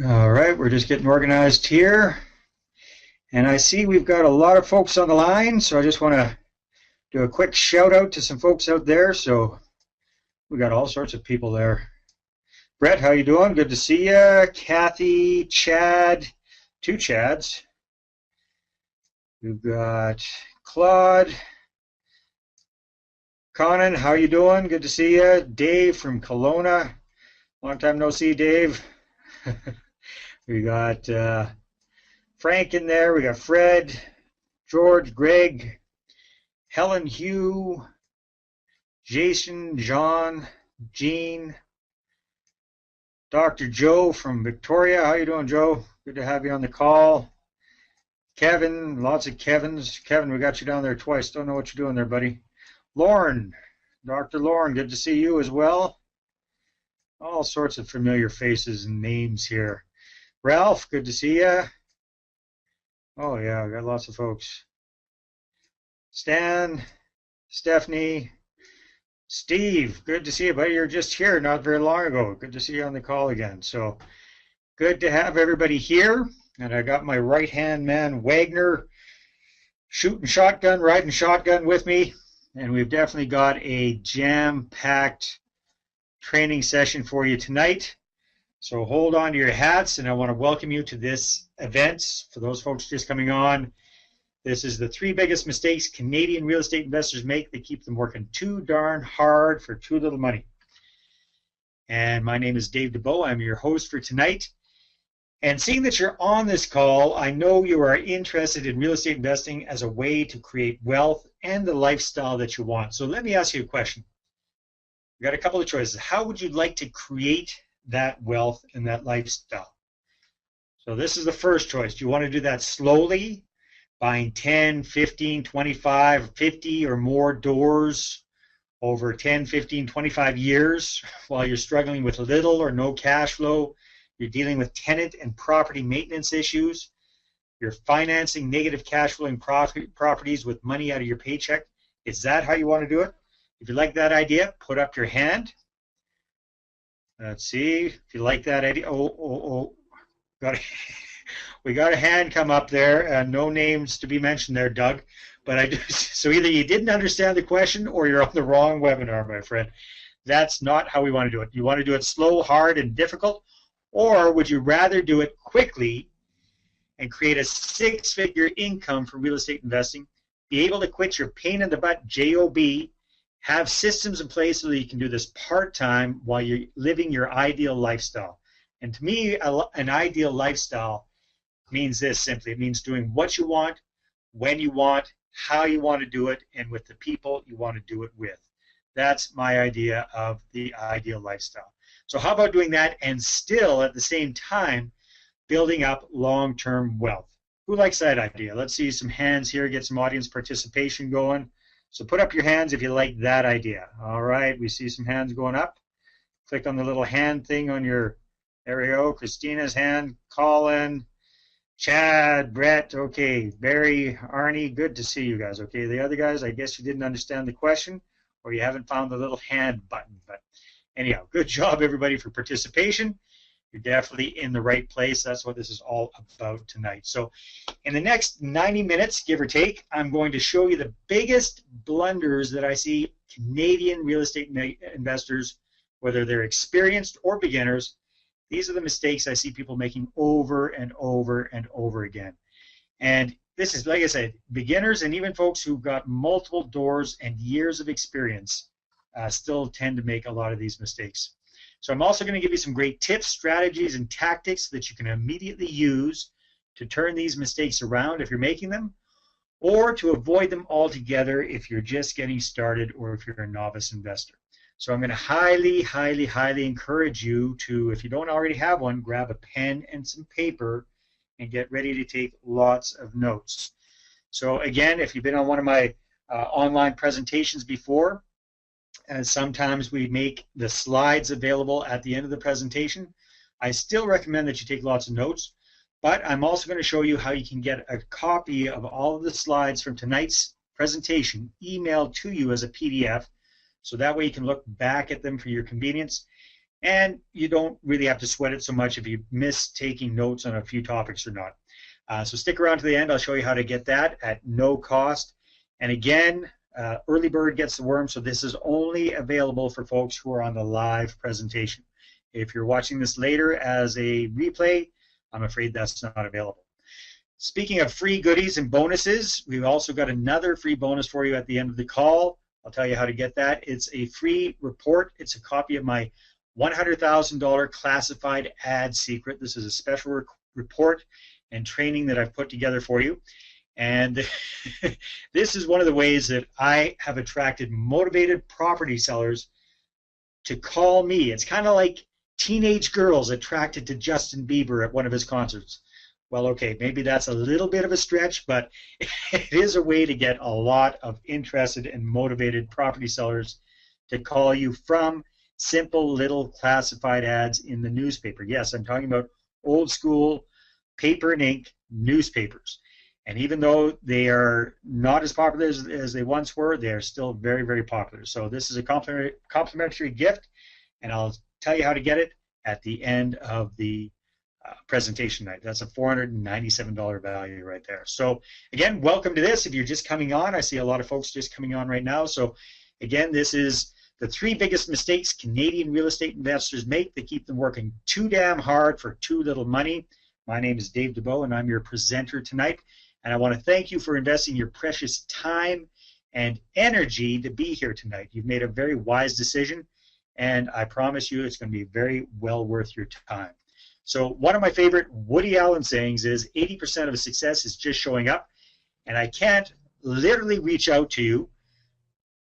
All right, we're just getting organized here. And I see we've got a lot of folks on the line, so I just want to do a quick shout out to some folks out there. So we got all sorts of people there. Brett, how you doing? Good to see you. Kathy, Chad, two Chads. We've got Claude, Conan, how you doing? Good to see you. Dave from Kelowna. Long time no see, Dave. We got Frank in there. We got Fred, George, Greg, Helen, Hugh, Jason, John, Jean, Dr. Joe from Victoria. How you doing, Joe? Good to have you on the call. Kevin, lots of Kevins. Kevin, we got you down there twice. Don't know what you're doing there, buddy. Lauren, Dr. Lauren, good to see you as well. All sorts of familiar faces and names here. Ralph, good to see you. Oh, yeah, we got lots of folks. Stan, Stephanie, Steve, good to see you, buddy. You're just here not very long ago. Good to see you on the call again. So good to have everybody here. And I got my right-hand man, Wagner, riding shotgun with me. And we've definitely got a jam-packed training session for you tonight. So hold on to your hats, and I want to welcome you to this event. For those folks just coming on, this is the 3 biggest mistakes Canadian real estate investors make that keep them working too darn hard for too little money. And my name is Dave Dubeau. I'm your host for tonight. And seeing that you're on this call, I know you are interested in real estate investing as a way to create wealth and the lifestyle that you want. So let me ask you a question. You've got a couple of choices. How would you like to create that wealth and that lifestyle? So this is the first choice. Do you want to do that slowly, buying 10, 15, 25, 50 or more doors over 10, 15, 25 years while you're struggling with little or no cash flow? You're dealing with tenant and property maintenance issues. You're financing negative cash flowing properties with money out of your paycheck. Is that how you want to do it? If you like that idea, put up your hand. Let's see if you like that idea. We got a hand come up there. No names to be mentioned there, Doug. But so either you didn't understand the question or you're on the wrong webinar, my friend. That's not how we want to do it. You want to do it slow, hard, and difficult, or would you rather do it quickly and create a 6-figure income from real estate investing, be able to quit your pain in the butt job, have systems in place so that you can do this part-time while you're living your ideal lifestyle? And to me, an ideal lifestyle means this simply. It means doing what you want, when you want, how you want to do it, and with the people you want to do it with. That's my idea of the ideal lifestyle. So how about doing that and still at the same time building up long-term wealth? Who likes that idea? Let's see some hands here, get some audience participation going. So put up your hands if you like that idea. All right, we see some hands going up. Click on the little hand thing on your, there we go, Christina's hand, Colin, Chad, Brett, okay, Barry, Arnie, good to see you guys. Okay, the other guys, I guess you didn't understand the question or you haven't found the little hand button. But anyhow, good job everybody for participation. You're definitely in the right place. That's what this is all about tonight. So in the next 90 minutes, give or take, I'm going to show you the biggest blunders that I see Canadian real estate investors, whether they're experienced or beginners. These are the mistakes I see people making over and over and over again. And this is, like I said, beginners and even folks who've got multiple doors and years of experience still tend to make a lot of these mistakes. So I'm also going to give you some great tips, strategies, and tactics that you can immediately use to turn these mistakes around if you're making them, or to avoid them altogether if you're just getting started or if you're a novice investor. So I'm going to highly, highly, highly encourage you to, if you don't already have one, grab a pen and some paper and get ready to take lots of notes. So again, if you've been on one of my online presentations before, sometimes we make the slides available at the end of the presentation. I still recommend that you take lots of notes, but I'm also going to show you how you can get a copy of all of the slides from tonight's presentation emailed to you as a PDF, so that way you can look back at them for your convenience. and you don't really have to sweat it so much if you miss taking notes on a few topics or not. So stick around to the end. I'll show you how to get that at no cost. And again, early bird gets the worm, so this is only available for folks who are on the live presentation. If you're watching this later as a replay, I'm afraid that's not available. Speaking of free goodies and bonuses, we've also got another free bonus for you at the end of the call. I'll tell you how to get that. It's a free report. It's a copy of my $100,000 classified ad secret. This is a special report and training that I've put together for you. And this is one of the ways that I have attracted motivated property sellers to call me. It's kind of like teenage girls attracted to Justin Bieber at one of his concerts. Well, okay, maybe that's a little bit of a stretch, but it is a way to get a lot of interested and motivated property sellers to call you from simple little classified ads in the newspaper. Yes, I'm talking about old school paper and ink newspapers. And even though they are not as popular as they once were, they are still very, very popular. So this is a complimentary gift, and I'll tell you how to get it at the end of the presentation night. That's a $497 value right there. So again, welcome to this. If you're just coming on, I see a lot of folks just coming on right now. So again, this is the 3 biggest mistakes Canadian real estate investors make that keep them working too damn hard for too little money. My name is Dave Dubeau, and I'm your presenter tonight. And I want to thank you for investing your precious time and energy to be here tonight. You've made a very wise decision, and I promise you it's going to be very well worth your time. So one of my favorite Woody Allen sayings is 80% of success is just showing up, and I can't literally reach out to you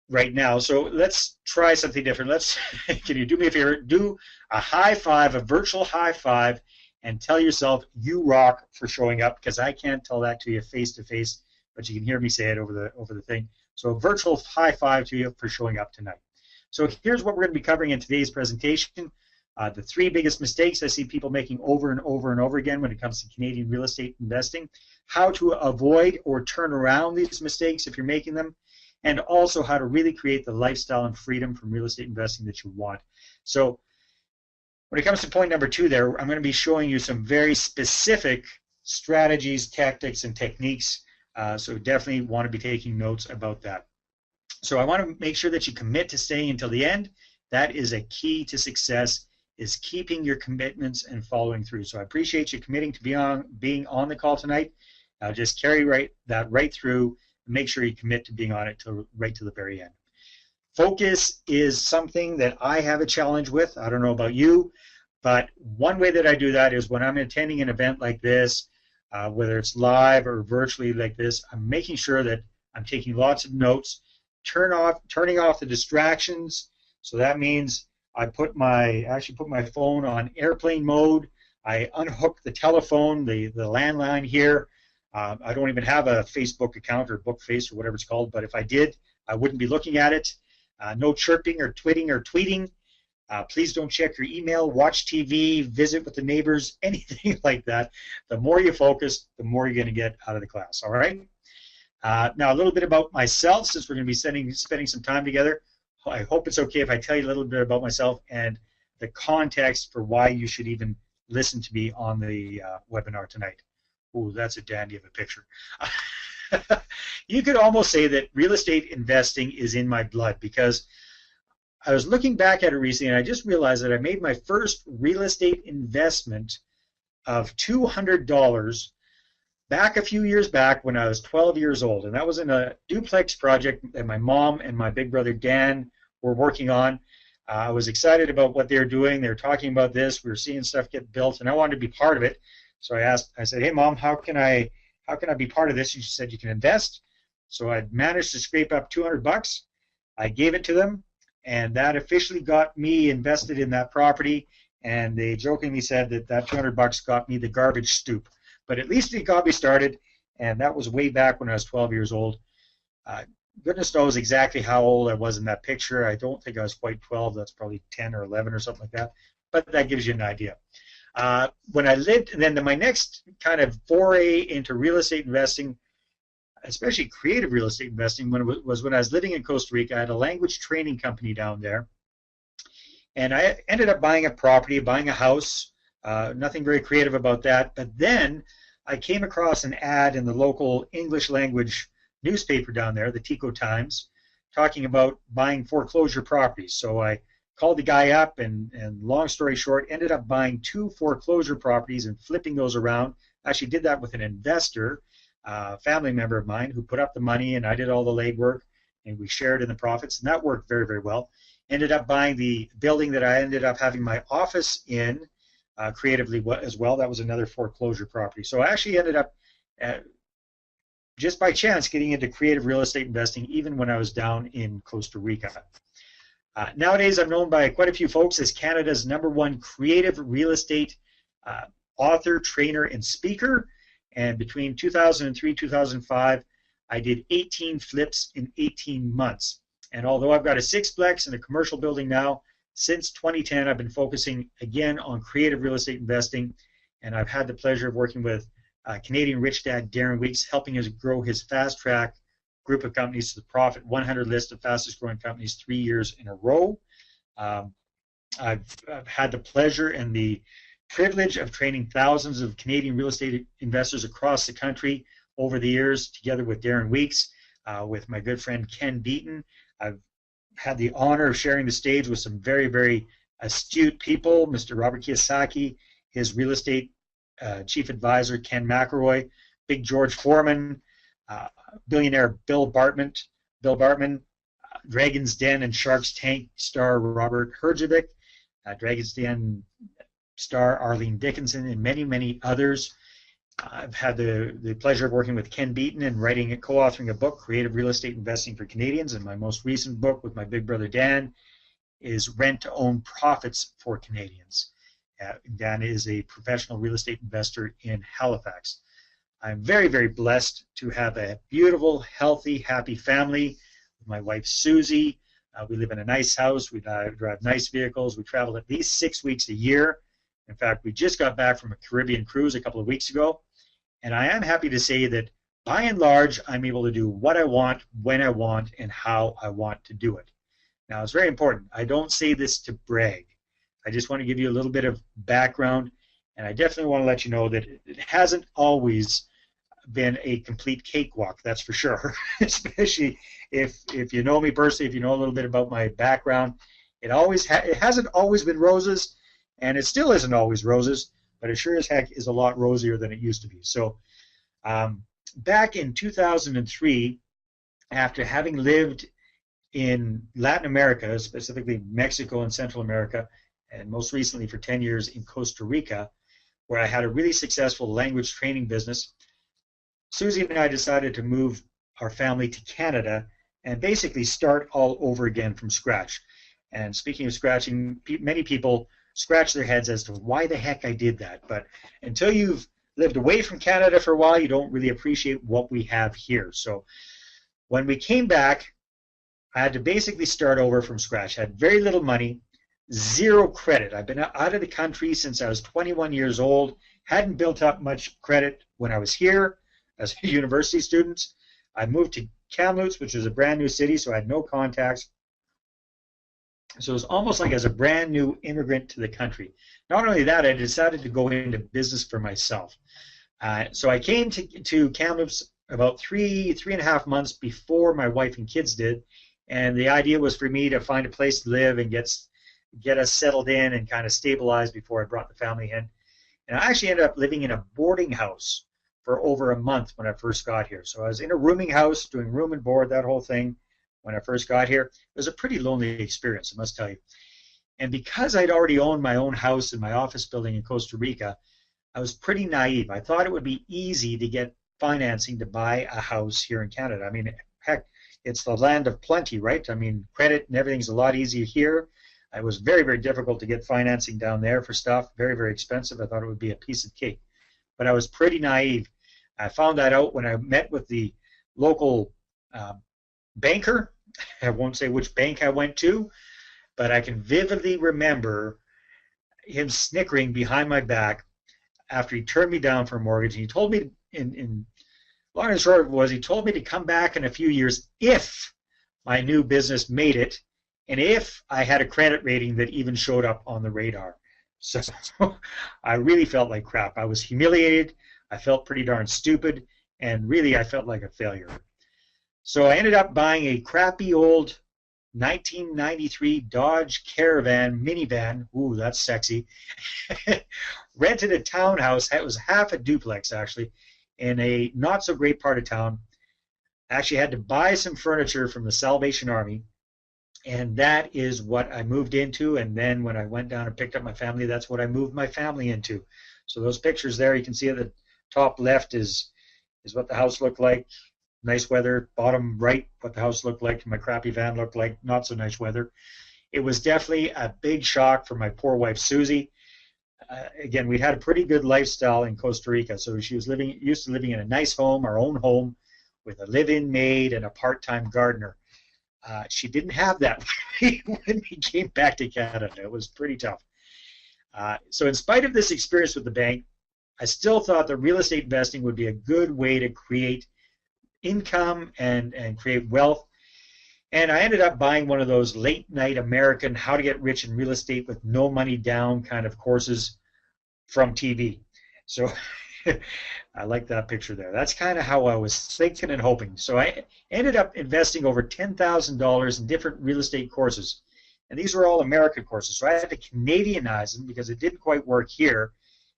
right now. So let's try something different. Can you do me a favor? Do a high five, a virtual high five, and tell yourself you rock for showing up, because I can't tell that to you face to face, but you can hear me say it over the thing. So a virtual high five to you for showing up tonight. So here's what we're going to be covering in today's presentation. The 3 biggest mistakes I see people making over and over and over again when it comes to Canadian real estate investing, how to avoid or turn around these mistakes if you're making them, and also how to really create the lifestyle and freedom from real estate investing that you want. So when it comes to point number 2 there, I'm going to be showing you some very specific strategies, tactics, and techniques. So definitely want to be taking notes about that. So I want to make sure that you commit to staying until the end. That is a key to success, is keeping your commitments and following through. So I appreciate you committing to being on the call tonight. Just carry that right through, and make sure you commit to being on it right to the very end. Focus is something that I have a challenge with. I don't know about you, but one way that I do that is when I'm attending an event like this, whether it's live or virtually like this, I'm making sure that I'm taking lots of notes, turning off the distractions. So that means I actually put my phone on airplane mode. I unhook the telephone, the landline here. I don't even have a Facebook account or Bookface or whatever it's called, but if I did, I wouldn't be looking at it. No chirping or twitting or tweeting. Please don't check your email, watch TV, visit with the neighbors, anything like that. The more you focus, the more you're going to get out of the class, all right? Now, a little bit about myself, since we're going to be spending some time together. I hope it's okay if I tell you a little bit about myself and the context for why you should even listen to me on the webinar tonight. Ooh, that's a dandy of a picture. You could almost say that real estate investing is in my blood, because I was looking back at it recently and I just realized that I made my first real estate investment of $200 back a few years back when I was 12 years old, and that was in a duplex project that my mom and my big brother Dan were working on. I was excited about what they were doing. They were talking about this. We were seeing stuff get built, and I wanted to be part of it. So I said, "Hey, Mom, how can I be part of this?" And she said, "You can invest." So I managed to scrape up $200. I gave it to them, and that officially got me invested in that property. And they jokingly said that $200 got me the garbage stoop. But at least it got me started, and that was way back when I was 12 years old. Goodness knows exactly how old I was in that picture. I don't think I was quite 12. That's probably 10 or 11 or something like that. But that gives you an idea. When I lived, and then my next kind of foray into real estate investing, especially creative real estate investing, was when I was living in Costa Rica. I had a language training company down there. And I ended up buying a property, buying a house. Nothing very creative about that. But then I came across an ad in the local English language newspaper down there, the Tico Times, talking about buying foreclosure properties. So I called the guy up, and long story short, ended up buying 2 foreclosure properties and flipping those around. Actually did that with an investor, a family member of mine, who put up the money, and I did all the legwork, and we shared in the profits, and that worked very, very well. Ended up buying the building that I ended up having my office in creatively as well. That was another foreclosure property. So I actually ended up, just by chance, getting into creative real estate investing even when I was down in Costa Rica. Nowadays, I'm known by quite a few folks as Canada's #1 creative real estate author, trainer, and speaker. And between 2003 and 2005, I did 18 flips in 18 months. And although I've got a 6-plex and a commercial building now, since 2010, I've been focusing again on creative real estate investing. And I've had the pleasure of working with Canadian rich dad Darren Weeks, helping us grow his fast track group of companies to the Profit 100 list of fastest growing companies 3 years in a row. I've had the pleasure and the privilege of training thousands of Canadian real estate investors across the country over the years, together with Darren Weeks, with my good friend Ken Beaton. I've had the honor of sharing the stage with some very, very astute people, Mr. Robert Kiyosaki, his real estate chief advisor, Ken McElroy, Big George Foreman, billionaire Bill Bartman, Dragon's Den and Shark's Tank star Robert Herjavec, Dragon's Den star Arlene Dickinson, and many, many others. I've had the pleasure of working with Ken Beaton and writing and co-authoring a book, Creative Real Estate Investing for Canadians, and my most recent book with my big brother Dan is Rent to Own Profits for Canadians. Dan is a professional real estate investor in Halifax. I'm very, very blessed to have a beautiful, healthy, happy family with my wife Susie. We live in a nice house. We drive nice vehicles. We travel at least 6 weeks a year. In fact, we just got back from a Caribbean cruise a couple of weeks ago. And I am happy to say that, by and large, I'm able to do what I want, when I want, and how I want to do it. Now, it's very important. I don't say this to brag. I just want to give you a little bit of background, and I definitely want to let you know that it hasn't always been a complete cakewalk, that's for sure. Especially if you know me personally, if you know a little bit about my background. It hasn't always been roses, and it still isn't always roses, but it sure as heck is a lot rosier than it used to be. So back in 2003, after having lived in Latin America, specifically Mexico and Central America, and most recently for 10 years in Costa Rica, where I had a really successful language training business, Susie and I decided to move our family to Canada and basically start all over again from scratch. And speaking of scratching, many people scratch their heads as to why the heck I did that. But until you've lived away from Canada for a while, you don't really appreciate what we have here. So when we came back, I had to basically start over from scratch. I had very little money, zero credit. I've been out of the country since I was 21 years old, hadn't built up much credit when I was here as a university student. I moved to Kamloops, which is a brand new city, so I had no contacts. So it was almost like as a brand new immigrant to the country. Not only that, I decided to go into business for myself. So I came to Kamloops about three and a half months before my wife and kids did, and the idea was for me to find a place to live and get us settled in and kind of stabilized before I brought the family in. And I actually ended up living in a boarding house for over a month when I first got here. So I was in a rooming house, doing room and board, that whole thing, when I first got here. It was a pretty lonely experience, I must tell you. And because I'd already owned my own house and my office building in Costa Rica, I was pretty naive. I thought it would be easy to get financing to buy a house here in Canada. I mean, heck, it's the land of plenty, right? I mean, credit and everything's a lot easier here. It was very, very difficult to get financing down there for stuff, very, very expensive. I thought it would be a piece of cake. But I was pretty naive. I found that out when I met with the local banker. I won't say which bank I went to, but I can vividly remember him snickering behind my back after he turned me down for a mortgage. And he told me, in long and short was, he told me to come back in a few years if my new business made it, and if I had a credit rating that even showed up on the radar. So I really felt like crap. I was humiliated. I felt pretty darn stupid, and really I felt like a failure. So I ended up buying a crappy old 1993 Dodge Caravan minivan. Ooh, that's sexy. Rented a townhouse. It was half a duplex, actually, in a not so great part of town. I actually had to buy some furniture from the Salvation Army, and that is what I moved into. And then when I went down and picked up my family, that's what I moved my family into. So those pictures there, you can see at the top left is what the house looked like. Nice weather. Bottom right, what the house looked like, my crappy van looked like. Not so nice weather. It was definitely a big shock for my poor wife, Susie. Again, we had a pretty good lifestyle in Costa Rica. So she was used to living in a nice home, our own home, with a live-in maid and a part-time gardener. She didn't have that when we came back to Canada. It was pretty tough. So in spite of this experience with the bank, I still thought that real estate investing would be a good way to create income and create wealth. And I ended up buying one of those late night American how to get rich in real estate with no money down kind of courses from TV. So I like that picture there. That's kind of how I was thinking and hoping. So I ended up investing over $10,000 in different real estate courses. And these were all American courses. So I had to Canadianize them because it didn't quite work here.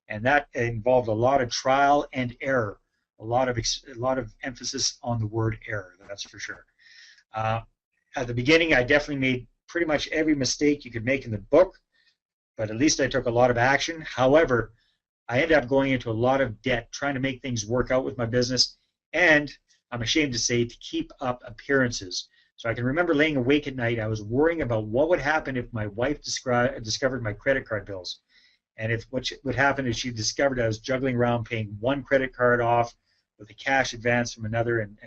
And that involved a lot of trial and error. A lot of emphasis on the word error, that's for sure. At the beginning, I definitely made pretty much every mistake you could make in the book, but at least I took a lot of action. However, I ended up going into a lot of debt trying to make things work out with my business, and I'm ashamed to say, to keep up appearances. So I can remember laying awake at night. I was worrying about what would happen if my wife discovered my credit card bills. And if what would happen is she discovered I was juggling around paying one credit card off with a cash advance from another, and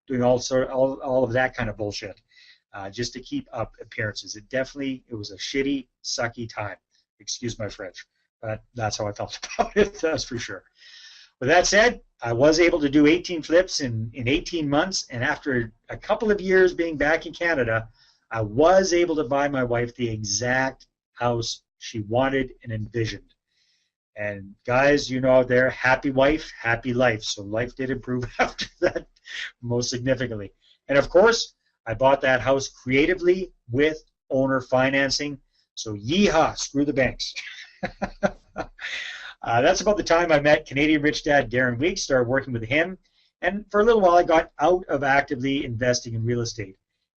doing all of that kind of bullshit, just to keep up appearances. It was a shitty, sucky time. Excuse my French, but that's how I felt about it. That's for sure. With that said, I was able to do 18 flips in 18 months, and after a couple of years being back in Canada, I was able to buy my wife the exact house she wanted and envisioned. And guys, you know out there, happy wife, happy life. So life did improve after that most significantly. And of course, I bought that house creatively with owner financing. So yeehaw, screw the banks. That's about the time I met Canadian rich dad Darren Weeks, started working with him. And for a little while, I got out of actively investing in real estate.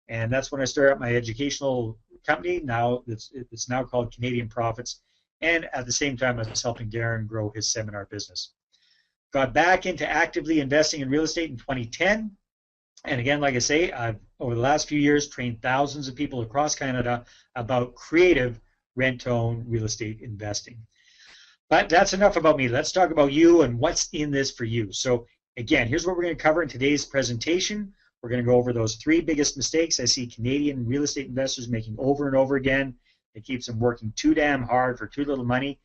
And that's when I started up my educational company. Now it's now called Canadian Profits. And at the same time, I was helping Darren grow his seminar business. Got back into actively investing in real estate in 2010. And again, like I say, I've, over the last few years, trained thousands of people across Canada about creative rent-to-own real estate investing. But that's enough about me. Let's talk about you and what's in this for you. So again, here's what we're going to cover in today's presentation. We're going to go over those 3 biggest mistakes I see Canadian real estate investors making over and over again. It keeps them working too damn hard for too little money.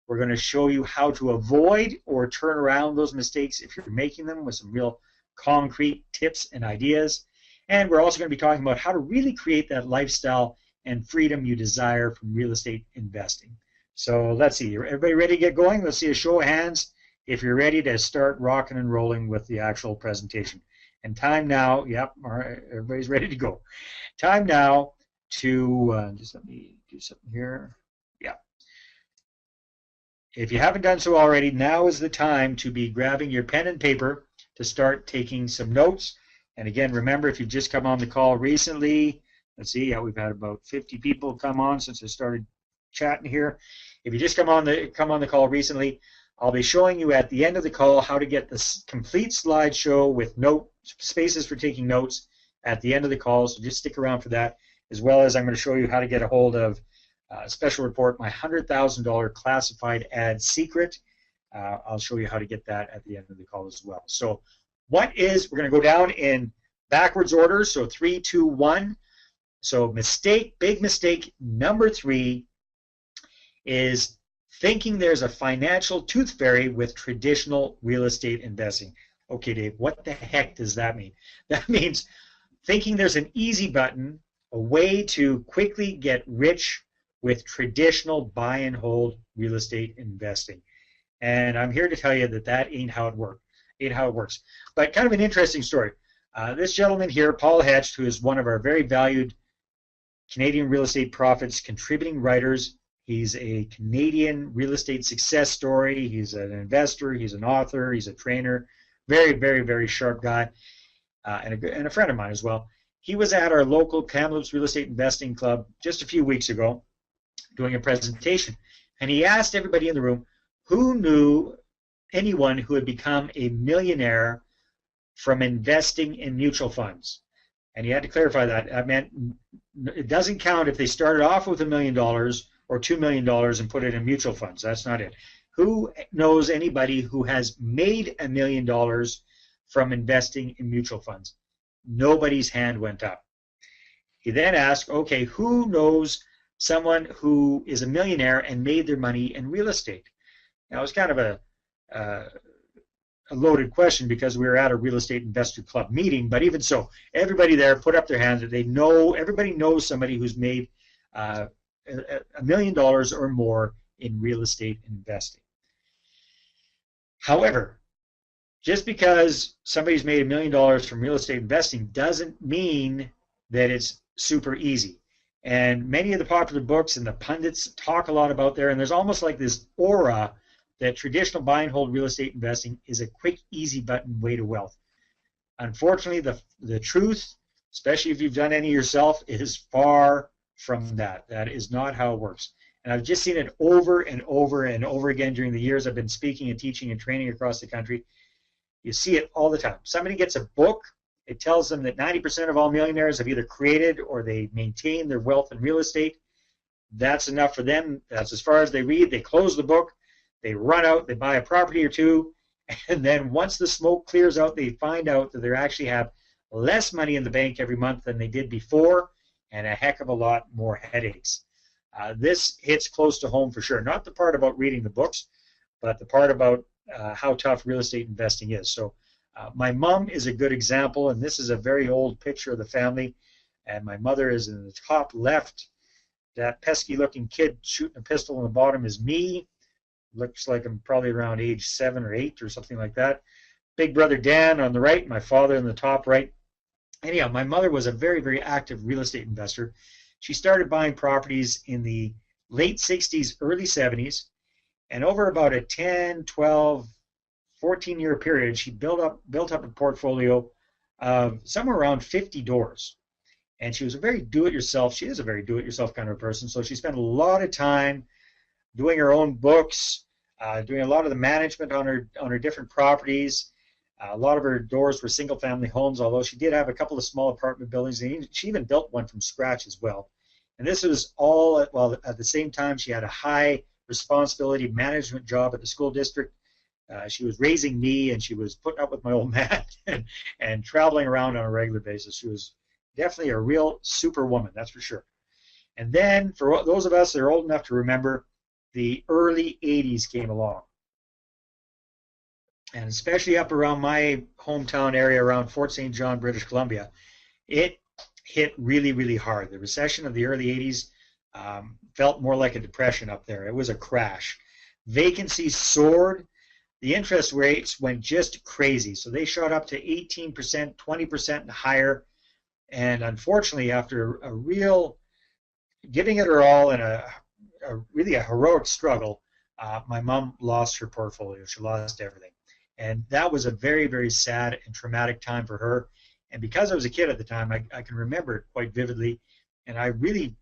We're going to show you how to avoid or turn around those mistakes if you're making them, with some real concrete tips and ideas. And we're also going to be talking about how to really create that lifestyle and freedom you desire from real estate investing. So let's see, everybody ready to get going? Let's see a show of hands if you're ready to start rocking and rolling with the actual presentation. And time now, yep, all right, everybody's ready to go. Time now to, just let me do something here. Yeah. If you haven't done so already, now is the time to be grabbing your pen and paper to start taking some notes. And again, remember, if you've just come on the call recently, let's see, yeah, we've had about 50 people come on since I started chatting here. If you just come on the call recently, I'll be showing you at the end of the call how to get this complete slideshow with note spaces for taking notes at the end of the call. So just stick around for that, as well as I'm going to show you how to get a hold of a special report, my $100,000 classified ad secret. I'll show you how to get that at the end of the call as well. So we're going to go down in backwards order, so 3, 2, 1. So big mistake number 3 is thinking there's a financial tooth fairy with traditional real estate investing. Okay, Dave, what the heck does that mean? That means thinking there's an easy button a way to quickly get rich with traditional buy and hold real estate investing. And I'm here to tell you that that ain't how it works. Ain't how it works. But kind of an interesting story. This gentleman here, Paul Hecht, who is one of our very valued Canadian Real Estate Profits contributing writers. He's a Canadian real estate success story. He's an investor. He's an author. He's a trainer. Very, very, very sharp guy, and a friend of mine as well. He was at our local Kamloops Real Estate Investing Club just a few weeks ago doing a presentation. And he asked everybody in the room who knew anyone who had become a millionaire from investing in mutual funds. And he had to clarify that. I meant it doesn't count if they started off with $1 million or $2 million and put it in mutual funds. That's not it. Who knows anybody who has made $1 million from investing in mutual funds? Nobody's hand went up. He then asked, okay, who knows someone who is a millionaire and made their money in real estate? Now, it's kind of a loaded question because we were at a real estate investor club meeting, but even so, everybody there put up their hands that they know, everybody knows somebody who's made $1 million or more in real estate investing. However, just because somebody's made $1 million from real estate investing doesn't mean that it's super easy. And many of the popular books and the pundits talk a lot about there, and there's almost like this aura that traditional buy and hold real estate investing is a quick, easy button way to wealth. Unfortunately, the truth, especially if you've done any yourself, is far from that. That is not how it works. And I've just seen it over and over and over again during the years I've been speaking and teaching and training across the country. You see it all the time. Somebody gets a book, it tells them that 90% of all millionaires have either created or they maintain their wealth in real estate. That's enough for them. That's as far as they read. They close the book, they run out, they buy a property or two, and then once the smoke clears out, they find out that they actually have less money in the bank every month than they did before, and a heck of a lot more headaches. This hits close to home for sure. Not the part about reading the books, but the part about how tough real estate investing is. So my mom is a good example, and this is a very old picture of the family, and my mother is in the top left. That pesky-looking kid shooting a pistol in the bottom is me. Looks like I'm probably around age 7 or 8 or something like that. Big brother Dan on the right, my father in the top right. Anyhow, my mother was a very, very active real estate investor. She started buying properties in the late 60s, early 70s, and over about a 10, 12, 14-year period, she built up a portfolio of somewhere around 50 doors. And she was a very do-it-yourself. She is a very do-it-yourself kind of person. So she spent a lot of time doing her own books, doing a lot of the management on her different properties. A lot of her doors were single-family homes, although she did have a couple of small apartment buildings. And she even built one from scratch as well. And this was all while at the same time she had a high responsibility management job at the school district. She was raising me, and she was putting up with my old man and traveling around on a regular basis. She was definitely a real superwoman, that's for sure. And then for those of us that are old enough to remember, the early 80s came along. And especially up around my hometown area around Fort St. John, British Columbia, it hit really, really hard. The recession of the early 80s felt more like a depression up there. It was a crash. Vacancies soared. The interest rates went just crazy. So they shot up to 18%, 20% and higher. And unfortunately, after a real giving it her all and really a heroic struggle, my mom lost her portfolio. She lost everything. And that was a very, very sad and traumatic time for her. And because I was a kid at the time, I can remember it quite vividly. And I really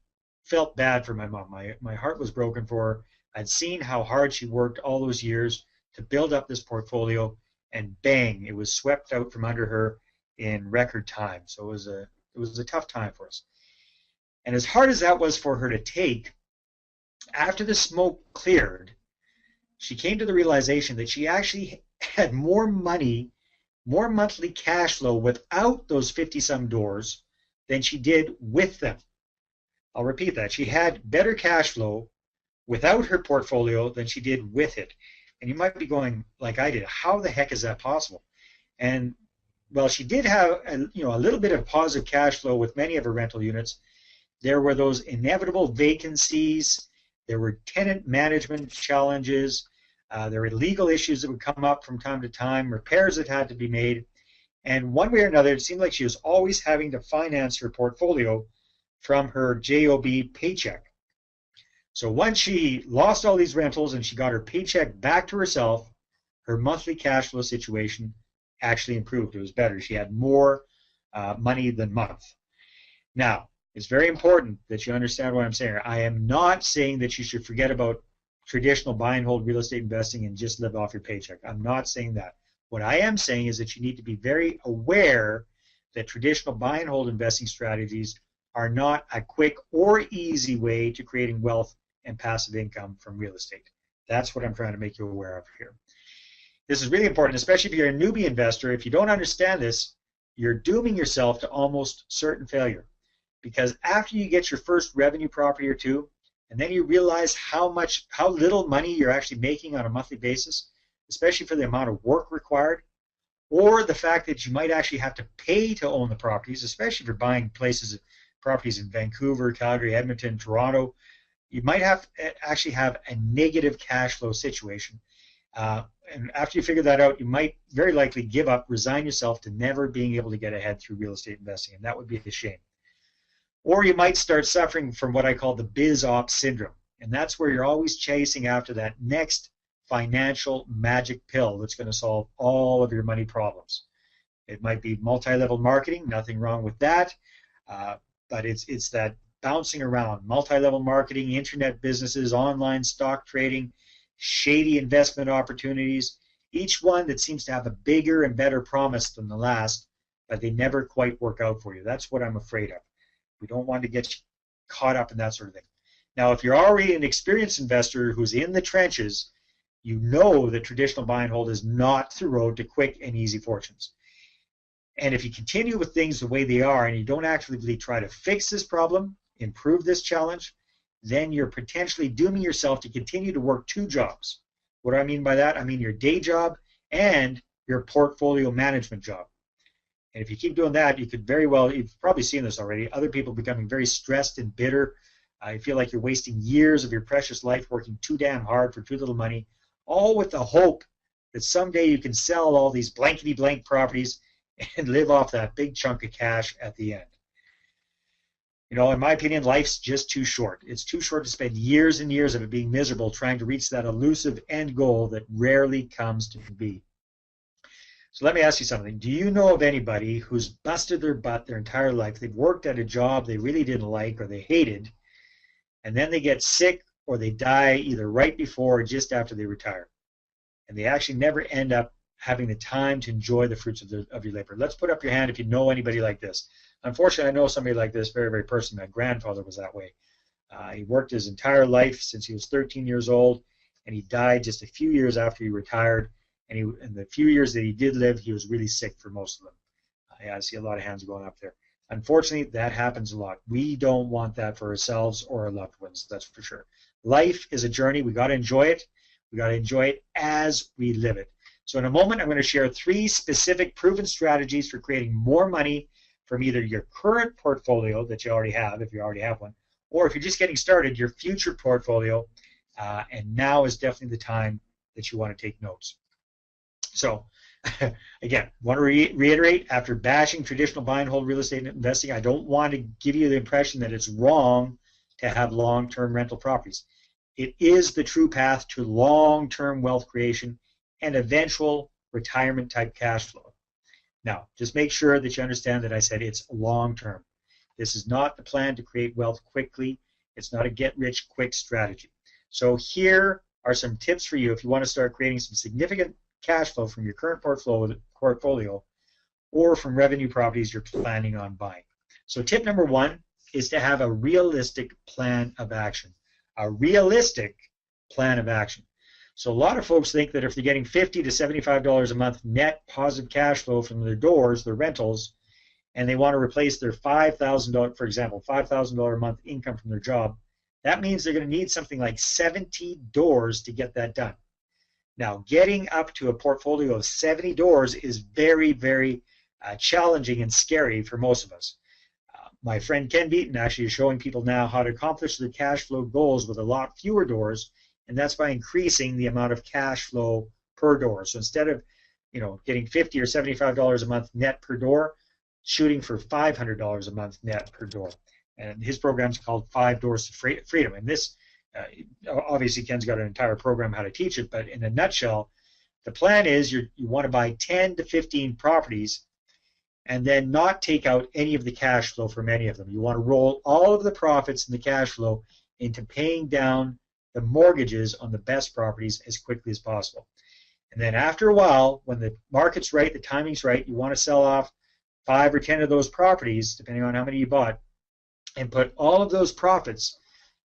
felt bad for my mom. My heart was broken for her. I'd seen how hard she worked all those years to build up this portfolio, and bang, it was swept out from under her in record time. So it was a tough time for us. And as hard as that was for her to take, after the smoke cleared, she came to the realization that she actually had more money, more monthly cash flow without those 50-some doors than she did with them. I'll repeat that. She had better cash flow without her portfolio than she did with it. And you might be going, like I did, how the heck is that possible? And well, she did have a little bit of positive cash flow with many of her rental units, there were those inevitable vacancies, there were tenant management challenges, there were legal issues that would come up from time to time, repairs that had to be made, and one way or another, it seemed like she was always having to finance her portfolio from her job paycheck. So once she lost all these rentals and she got her paycheck back to herself, her monthly cash flow situation actually improved. It was better. She had more money than month. Now, it's very important that you understand what I'm saying. I am not saying that you should forget about traditional buy and hold real estate investing and just live off your paycheck. I'm not saying that. What I am saying is that you need to be very aware that traditional buy and hold investing strategies are not a quick or easy way to creating wealth and passive income from real estate. That's what I'm trying to make you aware of here. This is really important, especially if you're a newbie investor. If you don't understand this, you're dooming yourself to almost certain failure. Because after you get your first revenue property or two, and then you realize how little money you're actually making on a monthly basis, especially for the amount of work required, or the fact that you might actually have to pay to own the properties, especially if you're buying properties in Vancouver, Calgary, Edmonton, Toronto, you might actually have a negative cash flow situation. And after you figure that out, you might very likely give up, resign yourself to never being able to get ahead through real estate investing, and that would be a shame. Or you might start suffering from what I call the biz ops syndrome, and that's where you're always chasing after that next financial magic pill that's going to solve all of your money problems. It might be multi-level marketing, nothing wrong with that, but it's that bouncing around, multi-level marketing, internet businesses, online stock trading, shady investment opportunities, each one that seems to have a bigger and better promise than the last, but they never quite work out for you. That's what I'm afraid of. We don't want to get caught up in that sort of thing. Now, if you're already an experienced investor who's in the trenches, you know that traditional buy and hold is not the road to quick and easy fortunes. And if you continue with things the way they are and you don't actively try to fix this problem, improve this challenge, then you're potentially dooming yourself to continue to work two jobs. What do I mean by that? I mean your day job and your portfolio management job. And if you keep doing that, you could very well, you've probably seen this already, other people becoming very stressed and bitter. You feel like you're wasting years of your precious life working too damn hard for too little money, all with the hope that someday you can sell all these blankety-blank properties and live off that big chunk of cash at the end. You know, in my opinion, life's just too short. It's too short to spend years and years of it being miserable trying to reach that elusive end goal that rarely comes to be. So let me ask you something. Do you know of anybody who's busted their butt their entire life? They've worked at a job they really didn't like or they hated, and then they get sick or they die either right before or just after they retire. And they actually never end up having the time to enjoy the fruits of your labor. Let's put up your hand if you know anybody like this. Unfortunately, I know somebody like this very, very personally. My grandfather was that way. He worked his entire life since he was 13 years old, and he died just a few years after he retired. And in the few years that he did live, he was really sick for most of them. I see a lot of hands going up there. Unfortunately, that happens a lot. We don't want that for ourselves or our loved ones, that's for sure. Life is a journey. We got to enjoy it. We got to enjoy it as we live it. So in a moment, I'm going to share 3 specific proven strategies for creating more money from either your current portfolio that you already have, if you already have one, or if you're just getting started, your future portfolio. And now is definitely the time that you want to take notes. So, again, want to reiterate, after bashing traditional buy and hold real estate investing, I don't want to give you the impression that it's wrong to have long-term rental properties. It is the true path to long-term wealth creation and eventual retirement-type cash flow. Now, just make sure that you understand that I said it's long-term. This is not the plan to create wealth quickly. It's not a get-rich-quick strategy. So here are some tips for you if you want to start creating some significant cash flow from your current portfolio or from revenue properties you're planning on buying. So tip number 1 is to have a realistic plan of action. A realistic plan of action. So a lot of folks think that if they're getting $50 to $75 a month net positive cash flow from their doors, their rentals, and they want to replace their $5,000, for example, $5,000 a month income from their job, that means they're going to need something like 70 doors to get that done. Now, getting up to a portfolio of 70 doors is very, very challenging and scary for most of us. my friend Ken Beaton actually is showing people now how to accomplish their cash flow goals with a lot fewer doors, and that's by increasing the amount of cash flow per door. So instead of getting $50 or $75 a month net per door, shooting for $500 a month net per door. And his program is called 5 Doors to Freedom. And this, obviously, Ken's got an entire program how to teach it, but in a nutshell, the plan is you want to buy 10 to 15 properties and then not take out any of the cash flow from any of them. You want to roll all of the profits and the cash flow into paying down the mortgages on the best properties as quickly as possible. And then after a while, when the market's right, the timing's right, you want to sell off 5 or 10 of those properties, depending on how many you bought, and put all of those profits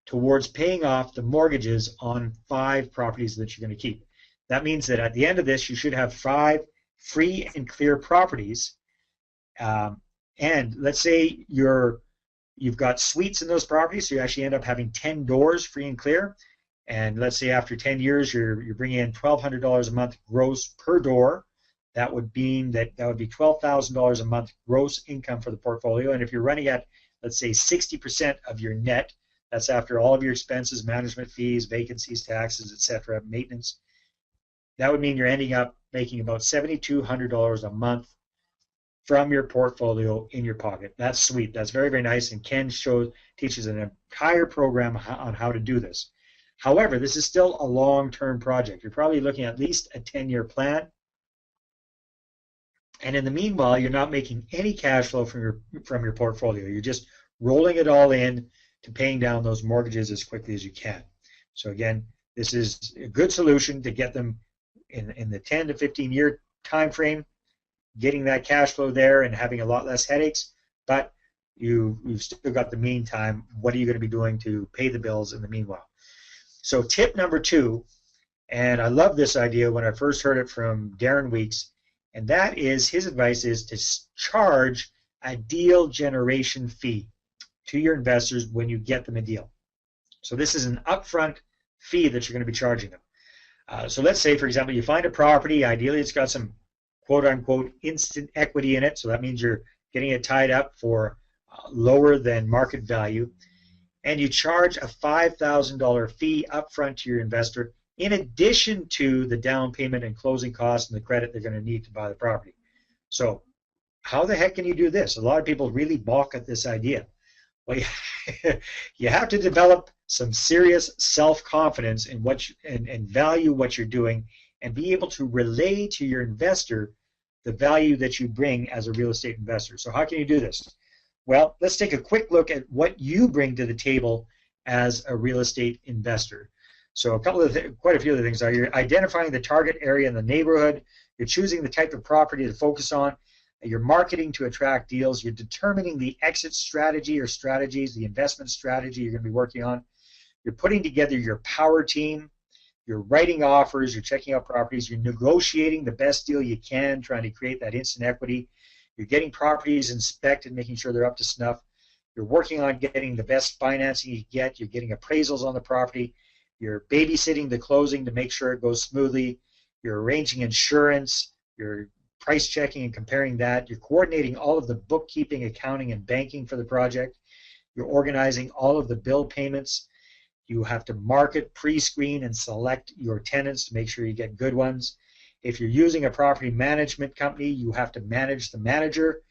towards paying off the mortgages on 5 properties that you're going to keep. That means that at the end of this, you should have 5 free and clear properties. And let's say you've got suites in those properties, so you actually end up having 10 doors free and clear. And let's say after 10 years, you're bringing in $1,200 a month gross per door. That would mean that would be $12,000 a month gross income for the portfolio. And if you're running at, let's say, 60% of your net, that's after all of your expenses, management fees, vacancies, taxes, etc., maintenance, that would mean you're ending up making about $7,200 a month from your portfolio in your pocket. That's sweet. That's very, very nice. And Ken teaches an entire program on how to do this. However, this is still a long-term project. You're probably looking at least a 10-year plan. And in the meanwhile, you're not making any cash flow from your portfolio. You're just rolling it all in to paying down those mortgages as quickly as you can. So again, this is a good solution to get them in the 10 to 15 year time frame, getting that cash flow there and having a lot less headaches. But you've still got the meantime. What are you going to be doing to pay the bills in the meanwhile? So tip number 2, and I love this idea when I first heard it from Darren Weeks, and that is, his advice is to charge a deal generation fee to your investors when you get them a deal. So this is an upfront fee that you're going to be charging them. So let's say, for example, you find a property, ideally it's got some quote-unquote instant equity in it, so that means you're getting it tied up for lower than market value, and you charge a $5,000 fee upfront to your investor in addition to the down payment and closing costs and the credit they're going to need to buy the property. So how the heck can you do this? A lot of people really balk at this idea. Well, you have to develop some serious self-confidence in and value what you're doing and be able to relay to your investor the value that you bring as a real estate investor. So how can you do this? Well, let's take a quick look at what you bring to the table as a real estate investor. So quite a few of the things are: you're identifying the target area in the neighborhood, you're choosing the type of property to focus on, you're marketing to attract deals, you're determining the exit strategy or strategies, the investment strategy you're going to be working on, you're putting together your power team, you're writing offers, you're checking out properties, you're negotiating the best deal you can, trying to create that instant equity, you're getting properties inspected, making sure they're up to snuff, you're working on getting the best financing you get, you're getting appraisals on the property, you're babysitting the closing to make sure it goes smoothly, you're arranging insurance, you're price checking and comparing that, you're coordinating all of the bookkeeping, accounting, and banking for the project, you're organizing all of the bill payments, you have to market, pre-screen, and select your tenants to make sure you get good ones. If you're using a property management company, you have to manage the manager,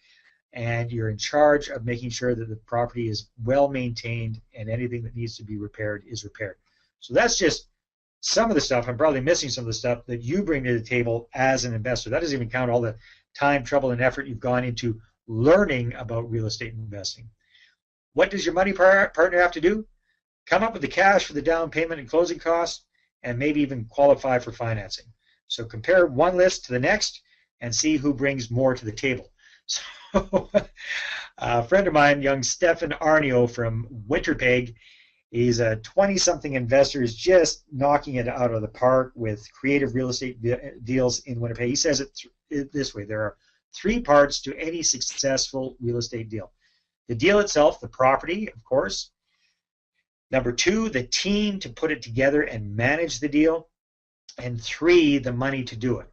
and you're in charge of making sure that the property is well maintained and anything that needs to be repaired is repaired. So that's just some of the stuff. I'm probably missing some of the stuff that you bring to the table as an investor. That doesn't even count all the time, trouble, and effort you've gone into learning about real estate investing. What does your money partner have to do? Come up with the cash for the down payment and closing costs, and maybe even qualify for financing. So compare one list to the next and see who brings more to the table. So a friend of mine, young Stefan Arnio from Winterpeg, he's a 20-something investor who's just knocking it out of the park with creative real estate deals in Winnipeg. He says it this way: there are 3 parts to any successful real estate deal. The deal itself, the property, of course. Number 2, the team to put it together and manage the deal. And 3, the money to do it.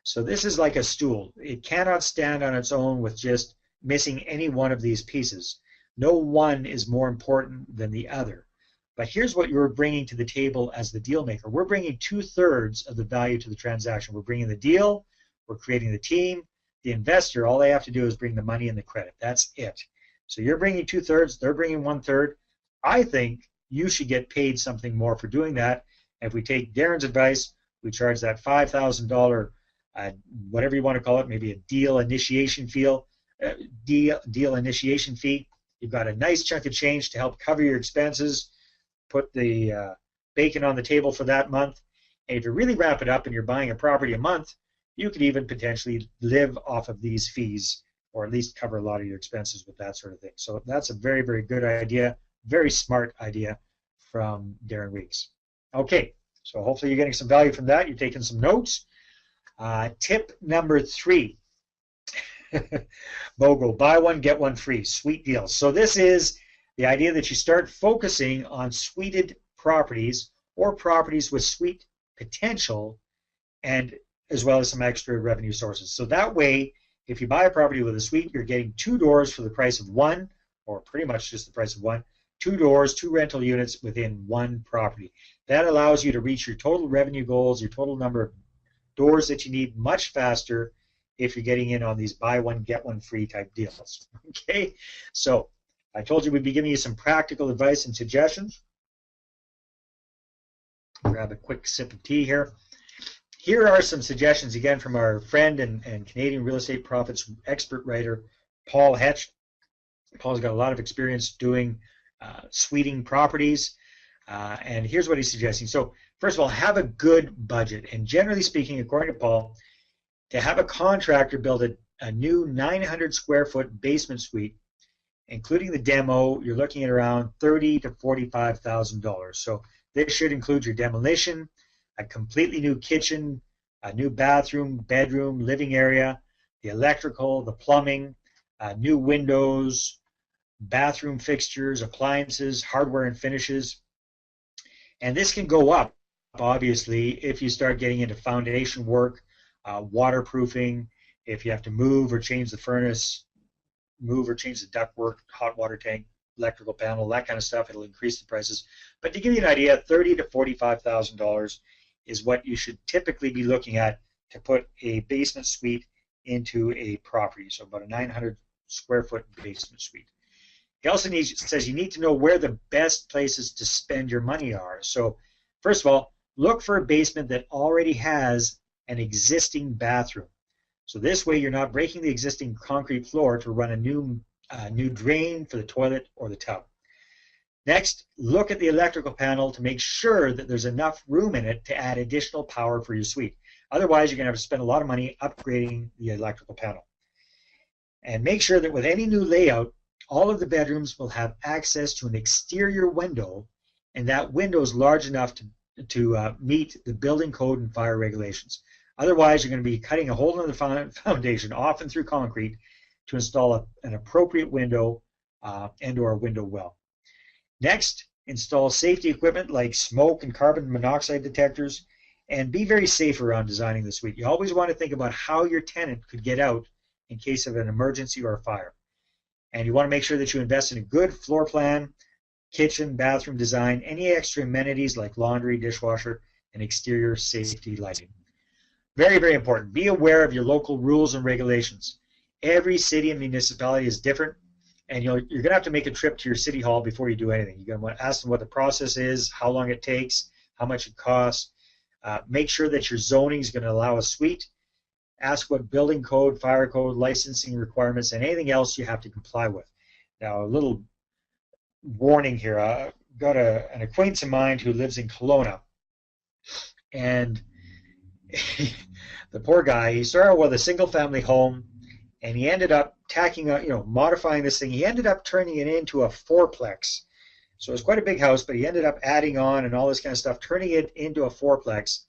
So this is like a stool. It cannot stand on its own with just missing any one of these pieces. No one is more important than the other. But here's what you're bringing to the table as the deal maker. We're bringing 2/3 of the value to the transaction. We're bringing the deal, we're creating the team. The investor, all they have to do is bring the money and the credit. That's it. So you're bringing 2/3, they're bringing 1/3. I think you should get paid something more for doing that. And if we take Darren's advice, we charge that $5,000, whatever you want to call it, maybe a deal initiation fee. Deal initiation fee. You've got a nice chunk of change to help cover your expenses, put the bacon on the table for that month. And if you really wrap it up and you're buying a property a month, you could even potentially live off of these fees, or at least cover a lot of your expenses with that sort of thing. So that's a very, very good idea, very smart idea from Darren Weeks. Okay, so hopefully you're getting some value from that. You're taking some notes. Tip number 3. BOGO, buy one, get one free. Sweet deals. So this is the idea that you start focusing on suited properties or properties with sweet potential, and as well as some extra revenue sources. So that way, if you buy a property with a suite, you're getting 2 doors for the price of 1, or pretty much just the price of 1. 2 doors, 2 rental units within 1 property. That allows you to reach your total revenue goals, your total number of doors that you need much faster if you're getting in on these buy one, get one free type deals. Okay, so I told you we'd be giving you some practical advice and suggestions. Grab a quick sip of tea here. Here are some suggestions, again, from our friend and Canadian Real Estate Profits expert writer, Paul Hetch. Paul's got a lot of experience doing suiting properties, and here's what he's suggesting. So first of all, have a good budget, and generally speaking, according to Paul, to have a contractor build a new 900 square foot basement suite, including the demo, you're looking at around $30,000 to $45,000. So this should include your demolition, a completely new kitchen, a new bathroom, bedroom, living area, the electrical, the plumbing, new windows, bathroom fixtures, appliances, hardware and finishes. And this can go up, obviously, if you start getting into foundation work, waterproofing, if you have to move or change the furnace, move or change the ductwork, hot water tank, electrical panel, that kind of stuff. It'll increase the prices. But to give you an idea, $30,000 to $45,000 is what you should typically be looking at to put a basement suite into a property. So about a 900 square foot basement suite. He also says you need to know where the best places to spend your money are. So first of all, look for a basement that already has an existing bathroom. So this way you're not breaking the existing concrete floor to run a new drain for the toilet or the tub. Next, look at the electrical panel to make sure that there's enough room in it to add additional power for your suite. Otherwise, you're going to have to spend a lot of money upgrading the electrical panel. And make sure that with any new layout, all of the bedrooms will have access to an exterior window, and that window is large enough to meet the building code and fire regulations. Otherwise, you're going to be cutting a hole in the foundation, often through concrete, to install an appropriate window and/or a window well. Next, install safety equipment like smoke and carbon monoxide detectors, and be very safe around designing the suite. You always want to think about how your tenant could get out in case of an emergency or a fire. And you want to make sure that you invest in a good floor plan, kitchen, bathroom design, any extra amenities like laundry, dishwasher, and exterior safety lighting. Very, very important. Be aware of your local rules and regulations. Every city and municipality is different, and you're going to have to make a trip to your city hall before you do anything. You're going to want to ask them what the process is, how long it takes, how much it costs. Make sure that your zoning is going to allow a suite. Ask what building code, fire code, licensing requirements, and anything else you have to comply with. Now, a little warning here. I've got an acquaintance of mine who lives in Kelowna, and the poor guy, he started with a single-family home, and he ended up tacking on, modifying this thing. He ended up turning it into a fourplex. So it was quite a big house, but he ended up adding on and all this kind of stuff, turning it into a fourplex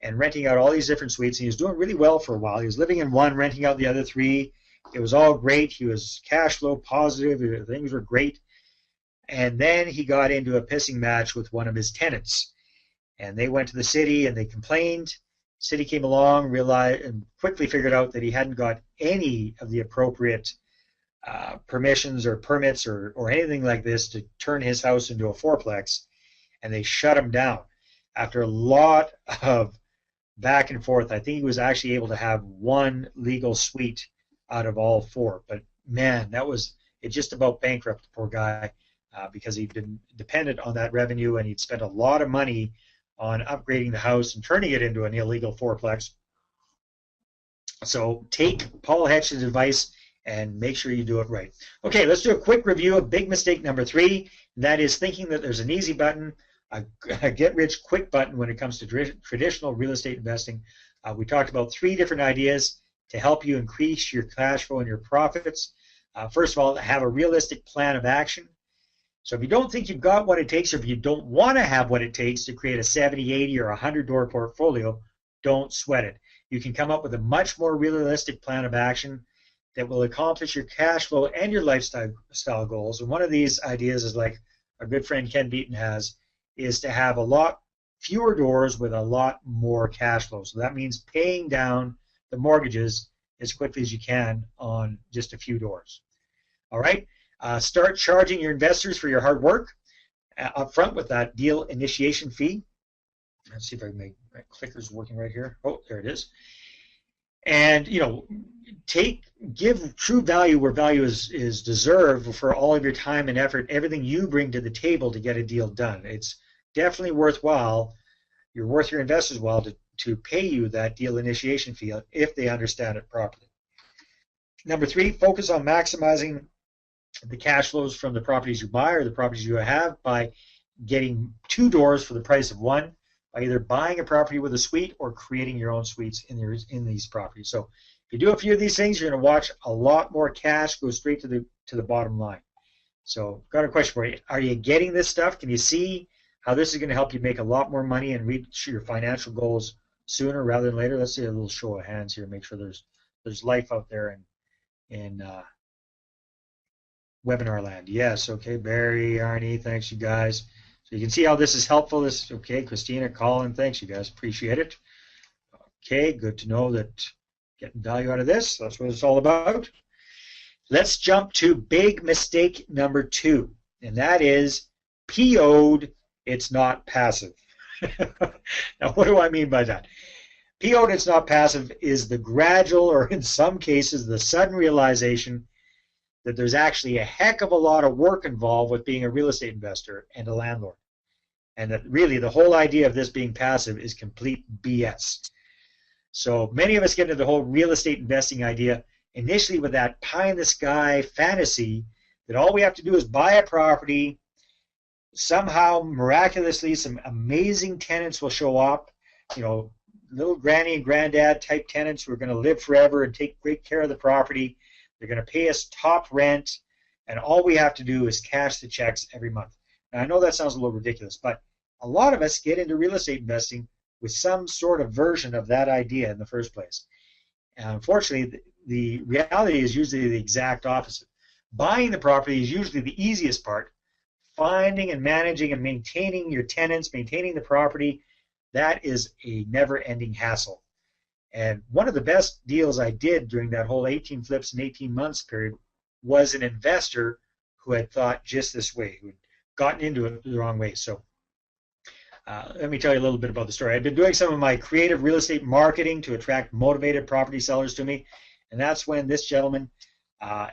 and renting out all these different suites. And he was doing really well for a while. He was living in one, renting out the other 3. It was all great. He was cash flow positive. Things were great. And then he got into a pissing match with one of his tenants. And they went to the city and they complained. City came along, realized, and quickly figured out that he hadn't got any of the appropriate permissions or permits or anything like this to turn his house into a fourplex, and they shut him down after a lot of back and forth. I think he was actually able to have one legal suite out of all four. But man, it just about bankrupt the poor guy because he'd been dependent on that revenue, and he'd spent a lot of money on upgrading the house and turning it into an illegal fourplex. So take Paul Hetch's advice and make sure you do it right. Okay, let's do a quick review of big mistake number 3, and that is thinking that there's an easy button, a get-rich-quick button when it comes to traditional real estate investing. We talked about 3 different ideas to help you increase your cash flow and your profits. First of all, have a realistic plan of action. So if you don't think you've got what it takes, or if you don't want to have what it takes to create a 70, 80, or 100-door portfolio, don't sweat it. You can come up with a much more realistic plan of action that will accomplish your cash flow and your lifestyle goals. And one of these ideas is, like our good friend Ken Beaton has, is to have a lot fewer doors with a lot more cash flow. So that means paying down the mortgages as quickly as you can on just a few doors. All right, start charging your investors for your hard work up front with that deal initiation fee. Let's see if I can make my clicker's working right here. Oh, there it is. And give true value where value is deserved for all of your time and effort, everything you bring to the table to get a deal done. It's definitely worthwhile. You're worth your investors' while to pay you that deal initiation fee if they understand it properly. Number 3, focus on maximizing the cash flows from the properties you buy or the properties you have by getting 2 doors for the price of 1, by either buying a property with a suite or creating your own suites in these properties. So if you do a few of these things, you're going to watch a lot more cash go straight to the bottom line. So got a question for you. Are you getting this stuff? Can you see how this is going to help you make a lot more money and reach your financial goals sooner rather than later? Let's see a little show of hands here. Make sure there's life out there in webinar land. Yes, okay, Barry, Arnie, thanks you guys. So you can see how this is helpful. This okay, Christina, Colin, thanks you guys, appreciate it. Okay, good to know that getting value out of this. That's what it's all about. Let's jump to big mistake number 2, and that is PO'd, it's not passive. Now, what do I mean by that? PO'd, it's not passive is the gradual, or in some cases, the sudden realization that there's actually a heck of a lot of work involved with being a real estate investor and a landlord. And that really the whole idea of this being passive is complete BS. So many of us get into the whole real estate investing idea initially with that pie-in-the-sky fantasy that all we have to do is buy a property, somehow miraculously some amazing tenants will show up, little granny and granddad type tenants who are going to live forever and take great care of the property. They're going to pay us top rent, and all we have to do is cash the checks every month. Now, I know that sounds a little ridiculous, but a lot of us get into real estate investing with some sort of version of that idea in the first place. And unfortunately, the reality is usually the exact opposite. Buying the property is usually the easiest part. Finding and managing and maintaining your tenants, maintaining the property, that is a never-ending hassle. And one of the best deals I did during that whole 18 flips in 18 months period was an investor who had thought just this way, who had gotten into it the wrong way. So let me tell you a little bit about the story. I've been doing some of my creative real estate marketing to attract motivated property sellers to me, and that's when this gentleman,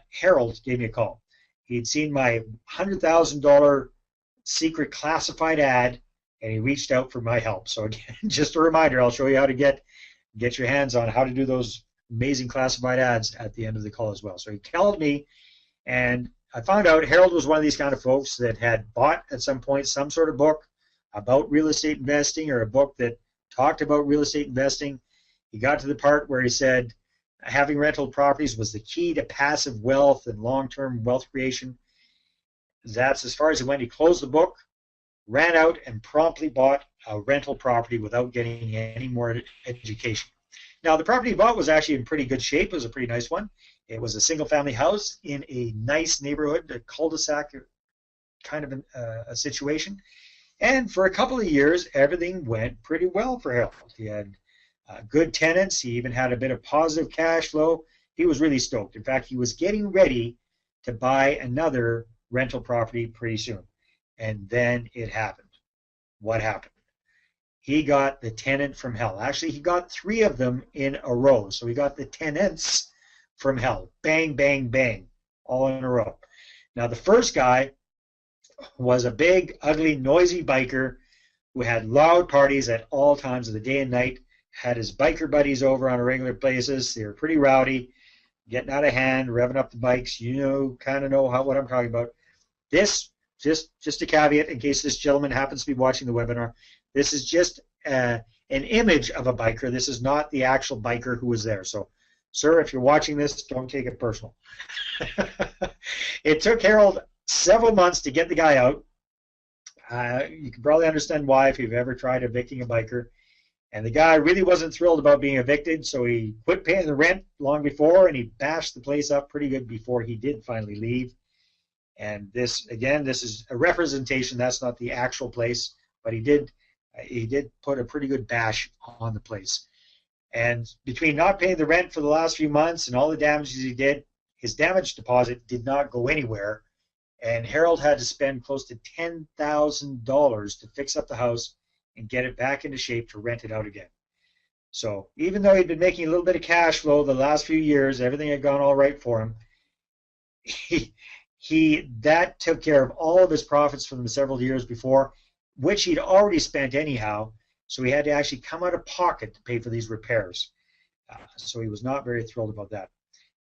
Harold, gave me a call. He'd seen my $100,000 secret classified ad, and he reached out for my help. So again, just a reminder, I'll show you how to get your hands on how to do those amazing classified ads at the end of the call as well. So he called me, and I found out Harold was one of these kind of folks that had bought at some point some sort of book about real estate investing, or a book that talked about real estate investing. He got to the part where he said having rental properties was the key to passive wealth and long-term wealth creation. That's as far as he went. He closed the book, ran out, and promptly bought a rental property without getting any more education. Now, the property he bought was actually in pretty good shape. It was a pretty nice one. It was a single-family house in a nice neighborhood, a cul-de-sac kind of a situation. And for a couple of years, everything went pretty well for Harold. He had good tenants. He even had a bit of positive cash flow. He was really stoked. In fact, he was getting ready to buy another rental property pretty soon. And then it happened. What happened? He got the tenant from hell. Actually, he got 3 of them in a row. So he got the tenants from hell. Bang, bang, bang, all in a row. Now, the first guy was a big, ugly, noisy biker who had loud parties at all times of the day and night, had his biker buddies over on a regular basis. They were pretty rowdy, getting out of hand, revving up the bikes. Kind of know what I'm talking about. This, just a caveat in case this gentleman happens to be watching the webinar, this is just an image of a biker. This is not the actual biker who was there. So, sir, if you're watching this, don't take it personal. It took Harold several months to get the guy out. You can probably understand why if you've ever tried evicting a biker. And the guy really wasn't thrilled about being evicted, so he quit paying the rent long before, and he bashed the place up pretty good before he did finally leave. And this, again, this is a representation. That's not the actual place, but he did put a pretty good bash on the place. And between not paying the rent for the last few months and all the damages he did, his damage deposit did not go anywhere. And Harold had to spend close to $10,000 to fix up the house and get it back into shape to rent it out again. So even though he'd been making a little bit of cash flow the last few years, everything had gone all right for him, that took care of all of his profits from the several years before, which he'd already spent anyhow. So he had to actually come out of pocket to pay for these repairs. So he was not very thrilled about that.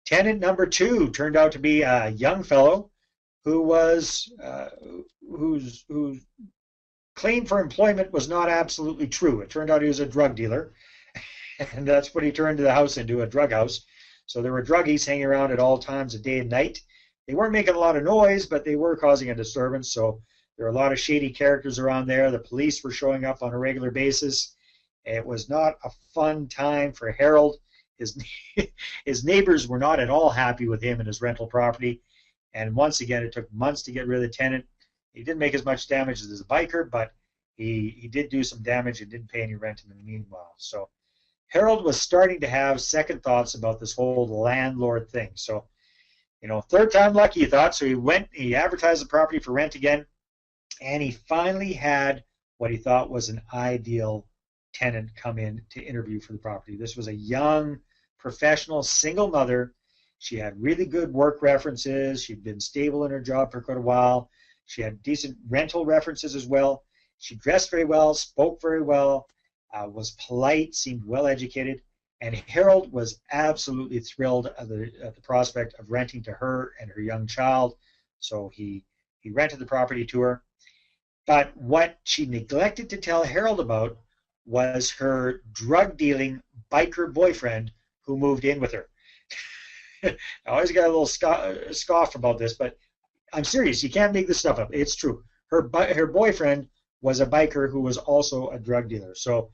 Tenant number 2 turned out to be a young fellow who was whose claim for employment was not absolutely true. It turned out he was a drug dealer, and that's what he turned the house into, a drug house. So there were druggies hanging around at all times of day and night. They weren't making a lot of noise, but they were causing a disturbance. So there were a lot of shady characters around there. The police were showing up on a regular basis. It was not a fun time for Harold. His neighbors were not at all happy with him and his rental property. And once again, it took months to get rid of the tenant. He didn't make as much damage as a biker, but he did do some damage and didn't pay any rent in the meanwhile. So Harold was starting to have second thoughts about this whole landlord thing. So, third time lucky, he thought. So he advertised the property for rent again, and he finally had what he thought was an ideal tenant come in to interview for the property. This was a young, professional, single mother. She had really good work references. She'd been stable in her job for quite a while. She had decent rental references as well. She dressed very well, spoke very well, was polite, seemed well educated, and Harold was absolutely thrilled at the prospect of renting to her and her young child. So he rented the property to her. But what she neglected to tell Harold about was her drug-dealing biker boyfriend who moved in with her. I always got a little scoff about this, but I'm serious. You can't make this stuff up. It's true. Her boyfriend was a biker who was also a drug dealer. So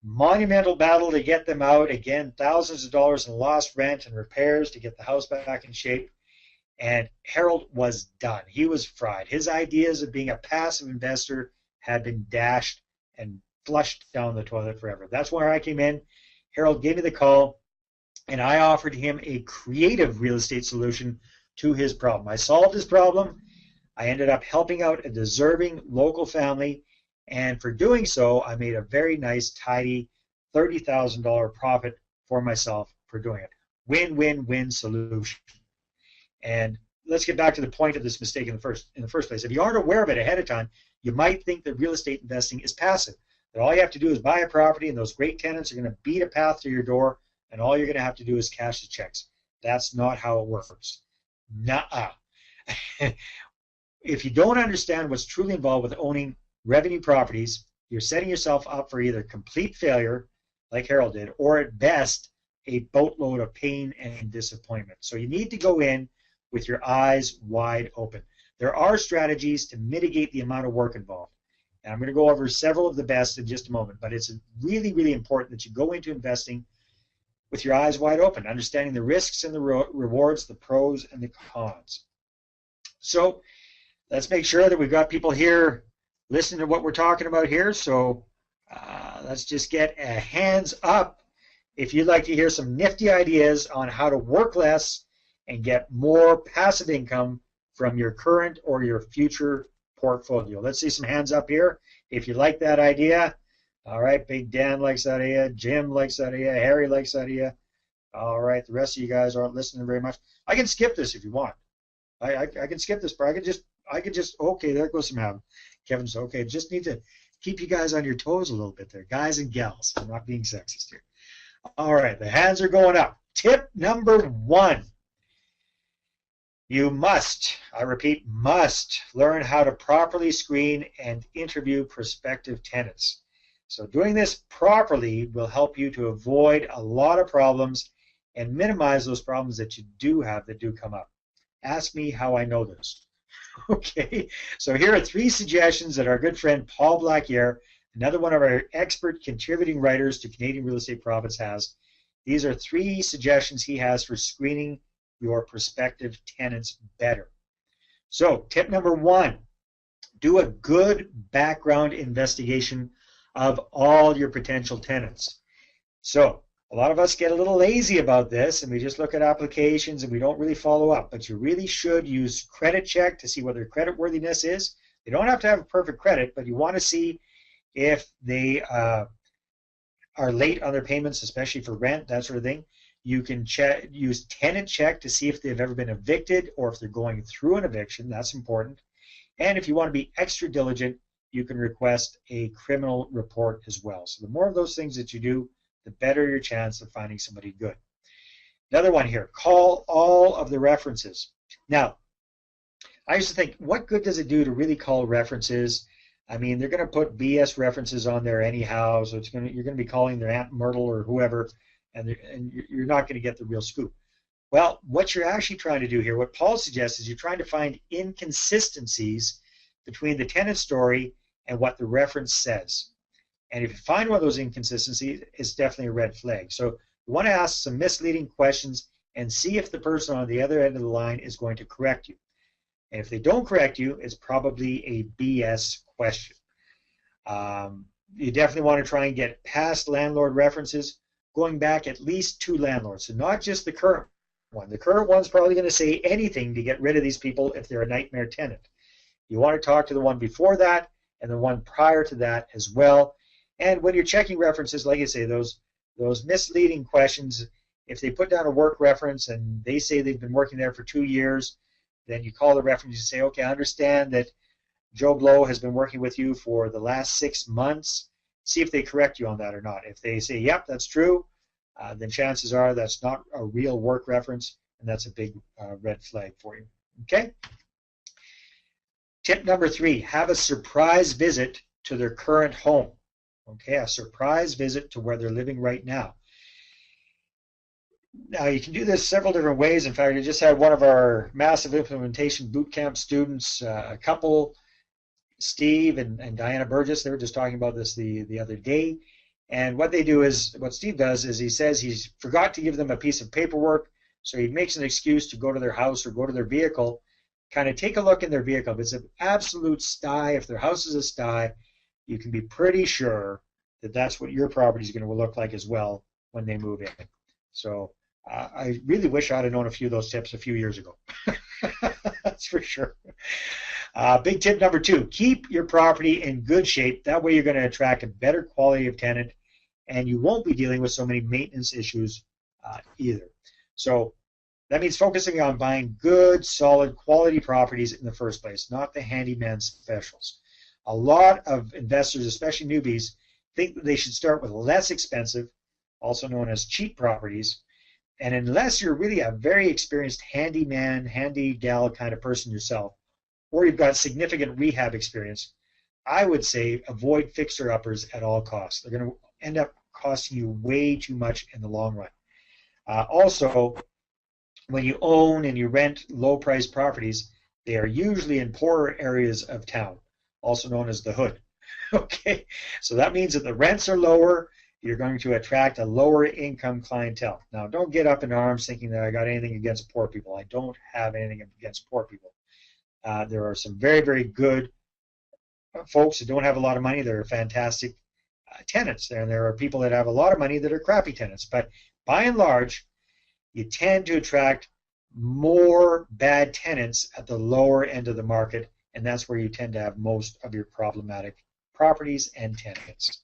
monumental battle to get them out. Again, thousands of dollars in lost rent and repairs to get the house back in shape. And Harold was done. He was fried. His ideas of being a passive investor had been dashed and flushed down the toilet forever. That's where I came in. Harold gave me the call, and I offered him a creative real estate solution to his problem. I solved his problem. I ended up helping out a deserving local family, and for doing so, I made a very nice, tidy $30,000 profit for myself for doing it. Win-win-win solution. And let's get back to the point of this mistake in the first place. If you aren't aware of it ahead of time, you might think that real estate investing is passive. That all you have to do is buy a property, and those great tenants are going to beat a path to your door, and all you're going to have to do is cash the checks. That's not how it works. Nuh-uh. If you don't understand what's truly involved with owning revenue properties, you're setting yourself up for either complete failure, like Harold did, or at best, a boatload of pain and disappointment. So you need to go in with your eyes wide open. There are strategies to mitigate the amount of work involved. And I'm going to go over several of the best in just a moment, but it's really, really important that you go into investing with your eyes wide open, understanding the risks and the rewards, the pros and the cons. So let's make sure that we've got people here listening to what we're talking about here. So let's just get a hands up if you'd like to hear some nifty ideas on how to work less and get more passive income from your current or your future portfolio. Let's see some hands up here if you like that idea. All right, Big Dan likes that idea. Jim likes that idea. Harry likes that idea. All right, the rest of you guys aren't listening very much. I can skip this if you want. I can skip this part. I could just okay, there goes some ham. Kevin said, okay, just need to keep you guys on your toes a little bit there, guys and gals. I'm not being sexist here. All right, the hands are going up. Tip number 1. You must, I repeat, must learn how to properly screen and interview prospective tenants. So doing this properly will help you to avoid a lot of problems and minimize those problems that you do have that do come up. Ask me how I know this. Okay, so here are 3 suggestions that our good friend Paul Blackiere, another one of our expert contributing writers to Canadian Real Estate Profits, has. These are 3 suggestions he has for screening your prospective tenants better. So tip number 1, do a good background investigation of all your potential tenants. So a lot of us get a little lazy about this and we just look at applications and we don't really follow up, but you really should use credit check to see what their credit worthiness is. They don't have to have perfect credit, but you want to see if they are late on their payments, especially for rent, that sort of thing. You can use tenant check to see if they've ever been evicted or if they're going through an eviction. That's important. And if you want to be extra diligent, you can request a criminal report as well. So the more of those things that you do, the better your chance of finding somebody good. Another one here, call all of the references. Now, I used to think, what good does it do to really call references? I mean, they're going to put BS references on there anyhow, so you're going to be calling their Aunt Myrtle or whoever, and you're not going to get the real scoop. Well, what you're actually trying to do here, what Paul suggests, is you're trying to find inconsistencies between the tenant story and what the reference says. And if you find one of those inconsistencies, it's definitely a red flag. So you want to ask some misleading questions and see if the person on the other end of the line is going to correct you. And if they don't correct you, it's probably a BS question. You definitely want to try and get past landlord references, going back at least 2 landlords. So not just the current one. The current one's probably going to say anything to get rid of these people if they're a nightmare tenant. You want to talk to the one before that and the one prior to that as well. And when you're checking references, like I say, those misleading questions, if they put down a work reference and they say they've been working there for 2 years, then you call the reference and say, okay, I understand that Joe Blow has been working with you for the last 6 months. See if they correct you on that or not. If they say, yep, that's true, then chances are that's not a real work reference, and that's a big red flag for you. Okay? Tip number 3, have a surprise visit to their current home. Okay, a surprise visit to where they're living right now. Now, you can do this several different ways. In fact, I just had one of our massive implementation bootcamp students, a couple, Steve and Diana Burgess, they were just talking about this the other day. And what they do is, what Steve does is he says he's forgot to give them a piece of paperwork, so he makes an excuse to go to their house or go to their vehicle, kind of take a look in their vehicle. If it's an absolute sty, if their house is a sty, you can be pretty sure that that's what your property is going to look like as well when they move in. So I really wish I'd have known a few of those tips a few years ago. That's for sure. Big tip number 2, keep your property in good shape. That way you're going to attract a better quality of tenant, and you won't be dealing with so many maintenance issues either. So that means focusing on buying good, solid, quality properties in the first place, not the handyman specials. A lot of investors, especially newbies, think that they should start with less expensive, also known as cheap properties. And unless you're really a very experienced handyman, handy gal kind of person yourself, or you've got significant rehab experience, I would say avoid fixer-uppers at all costs. They're going to end up costing you way too much in the long run. Also, when you own and you rent low-priced properties, they are usually in poorer areas of town, also known as the hood. Okay, so that means that the rents are lower. You're going to attract a lower income clientele. Now, don't get up in arms thinking that I got anything against poor people. I don't have anything against poor people. There are some very, very good folks that don't have a lot of money that are fantastic tenants. And there are people that have a lot of money that are crappy tenants. But by and large, you tend to attract more bad tenants at the lower end of the market, and that's where you tend to have most of your problematic properties and tenants.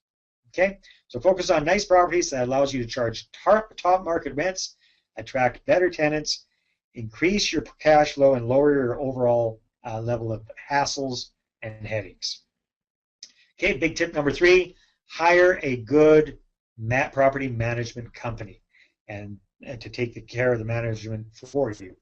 Okay, so focus on nice properties that allows you to charge top market rents, attract better tenants, increase your cash flow, and lower your overall level of hassles and headaches. Okay, big tip number 3, hire a good property management company and to take care of the management for you.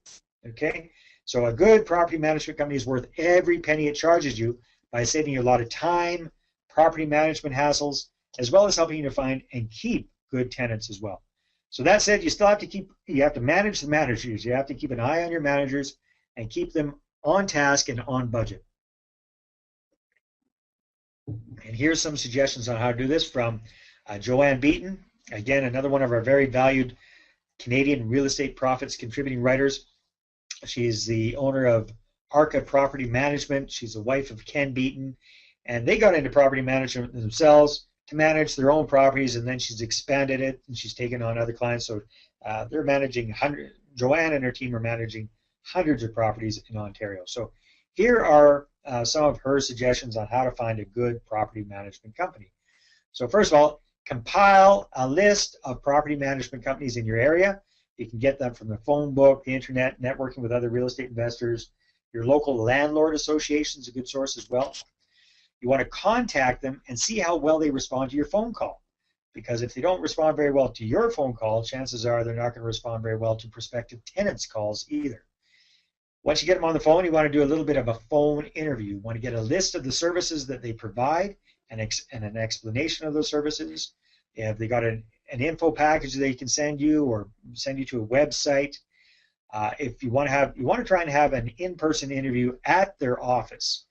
Okay, so a good property management company is worth every penny it charges you by saving you a lot of time, property management hassles, as well as helping you to find and keep good tenants as well. So that said, you still have to manage the managers. You have to keep an eye on your managers and keep them on task and on budget. And here's some suggestions on how to do this from Joanne Beaton. Again, another one of our very valued Canadian real estate profits contributing writers. She's the owner of Arca Property Management. She's the wife of Ken Beaton. And they got into property management themselves to manage their own properties, and then she's expanded it and she's taken on other clients. So they're managing Joanne and her team are managing hundreds of properties in Ontario. So here are some of her suggestions on how to find a good property management company. So first of all, compile a list of property management companies in your area. You can get them from the phone book, the internet, networking with other real estate investors. Your local landlord association is a good source as well. You want to contact them and see how well they respond to your phone call. Because if they don't respond very well to your phone call, chances are they're not going to respond very well to prospective tenants' calls either. Once you get them on the phone, you want to do a little bit of a phone interview. You want to get a list of the services that they provide and an explanation of those services. If they got an info package they can send you or send you to a website. If you want to try and have an in-person interview at their office.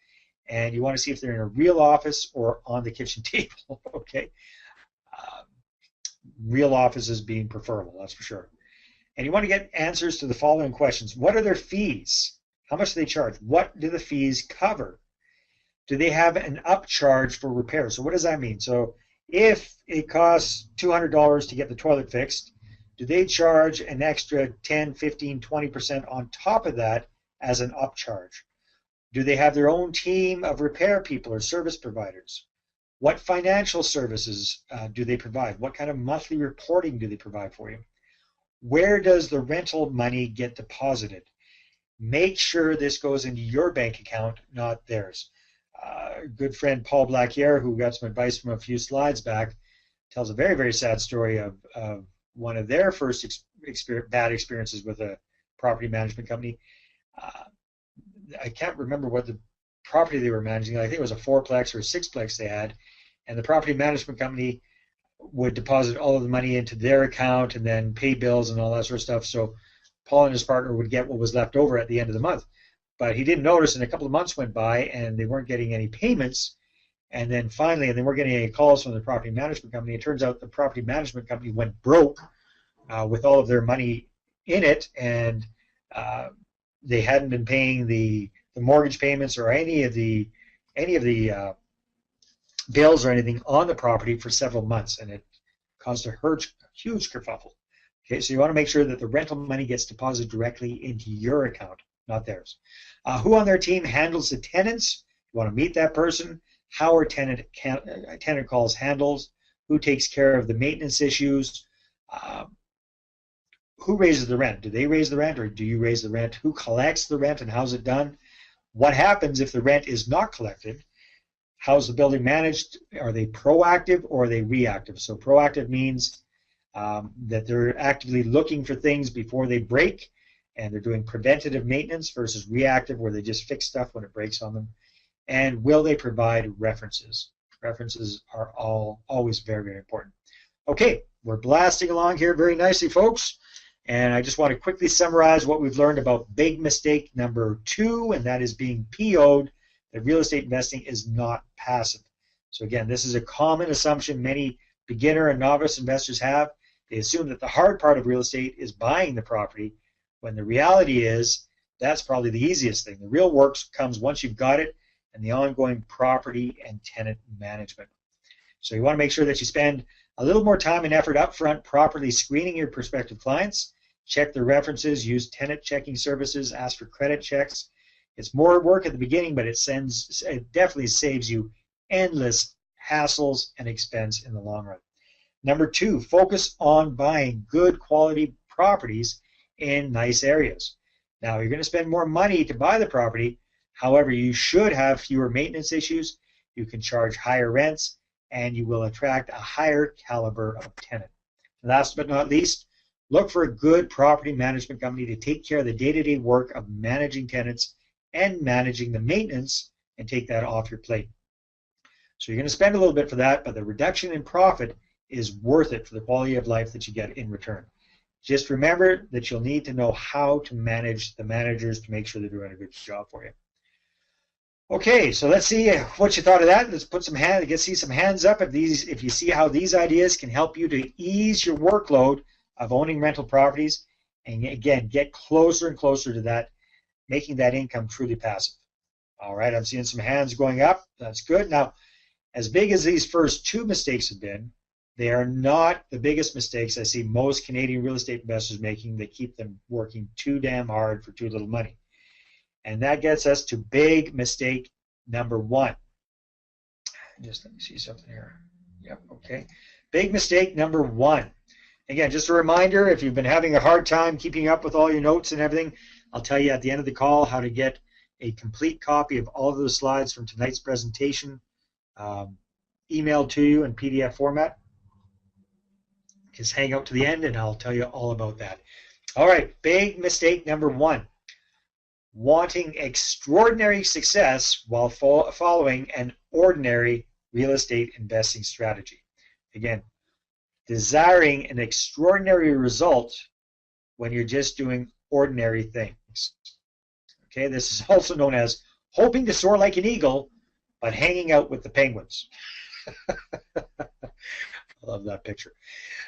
And you want to see if they're in a real office or on the kitchen table, okay? Real offices being preferable, that's for sure. And you want to get answers to the following questions. What are their fees? How much do they charge? What do the fees cover? Do they have an upcharge for repairs? So what does that mean? So if it costs $200 to get the toilet fixed, do they charge an extra 10, 15, 20% on top of that as an upcharge? Do they have their own team of repair people or service providers? What financial services do they provide? What kind of monthly reporting do they provide for you? Where does the rental money get deposited? Make sure this goes into your bank account, not theirs. Good friend Paul Blackiere, who got some advice from a few slides back, tells a very, very sad story of one of their first bad experiences with a property management company. I can't remember what the property they were managing. I think it was a 4-plex or a 6-plex they had, and the property management company would deposit all of the money into their account and then pay bills and all that sort of stuff. So Paul and his partner would get what was left over at the end of the month. But he didn't notice, and a couple of months went by, and they weren't getting any payments. And then finally, and they weren't getting any calls from the property management company. It turns out the property management company went broke with all of their money in it, and they hadn't been paying the mortgage payments or any of the bills or anything on the property for several months, and it caused a huge kerfuffle. Okay, so you want to make sure that the rental money gets deposited directly into your account, not theirs. Who on their team handles the tenants? You want to meet that person. How are tenant calls handled? Who takes care of the maintenance issues? Who raises the rent? Do they raise the rent, or do you raise the rent? Who collects the rent, and how's it done? What happens if the rent is not collected? How's the building managed? Are they proactive or are they reactive? So proactive means that they're actively looking for things before they break, and they're doing preventative maintenance, versus reactive where they just fix stuff when it breaks on them. And will they provide references? References are always very, very important. Okay, we're blasting along here very nicely, folks. And I just want to quickly summarize what we've learned about big mistake number 2, and that is being PO'd, that real estate investing is not passive. So again, this is a common assumption many beginner and novice investors have. They assume that the hard part of real estate is buying the property, when the reality is that's probably the easiest thing. The real work comes once you've got it, and the ongoing property and tenant management. So you want to make sure that you spend a little more time and effort up front properly screening your prospective clients, check their references, use tenant checking services, ask for credit checks. It's more work at the beginning, but it definitely saves you endless hassles and expense in the long run. Number 2, focus on buying good quality properties in nice areas. Now, you're going to spend more money to buy the property. However, you should have fewer maintenance issues. You can charge higher rents, and you will attract a higher caliber of tenant. Last but not least, look for a good property management company to take care of the day-to-day work of managing tenants and managing the maintenance and take that off your plate. So you're going to spend a little bit for that, but the reduction in profit is worth it for the quality of life that you get in return. Just remember that you'll need to know how to manage the managers to make sure they're doing a good job for you. Okay, so let's see what you thought of that. Let's put some see some hands up if you see how these ideas can help you to ease your workload of owning rental properties, and again, get closer and closer to that, making that income truly passive. All right, I'm seeing some hands going up. That's good. Now, as big as these first 2 mistakes have been, they are not the biggest mistakes I see most Canadian real estate investors making that keep them working too damn hard for too little money. And that gets us to big mistake number 1. Just let me see something here. Yep, okay. Big mistake number 1. Again, just a reminder, if you've been having a hard time keeping up with all your notes and everything, I'll tell you at the end of the call how to get a complete copy of all of those slides from tonight's presentation emailed to you in PDF format. Just hang out to the end and I'll tell you all about that. All right, big mistake number 1. Wanting extraordinary success while following an ordinary real estate investing strategy. Again, desiring an extraordinary result when you're just doing ordinary things. Okay, this is also known as hoping to soar like an eagle, but hanging out with the penguins. I love that picture.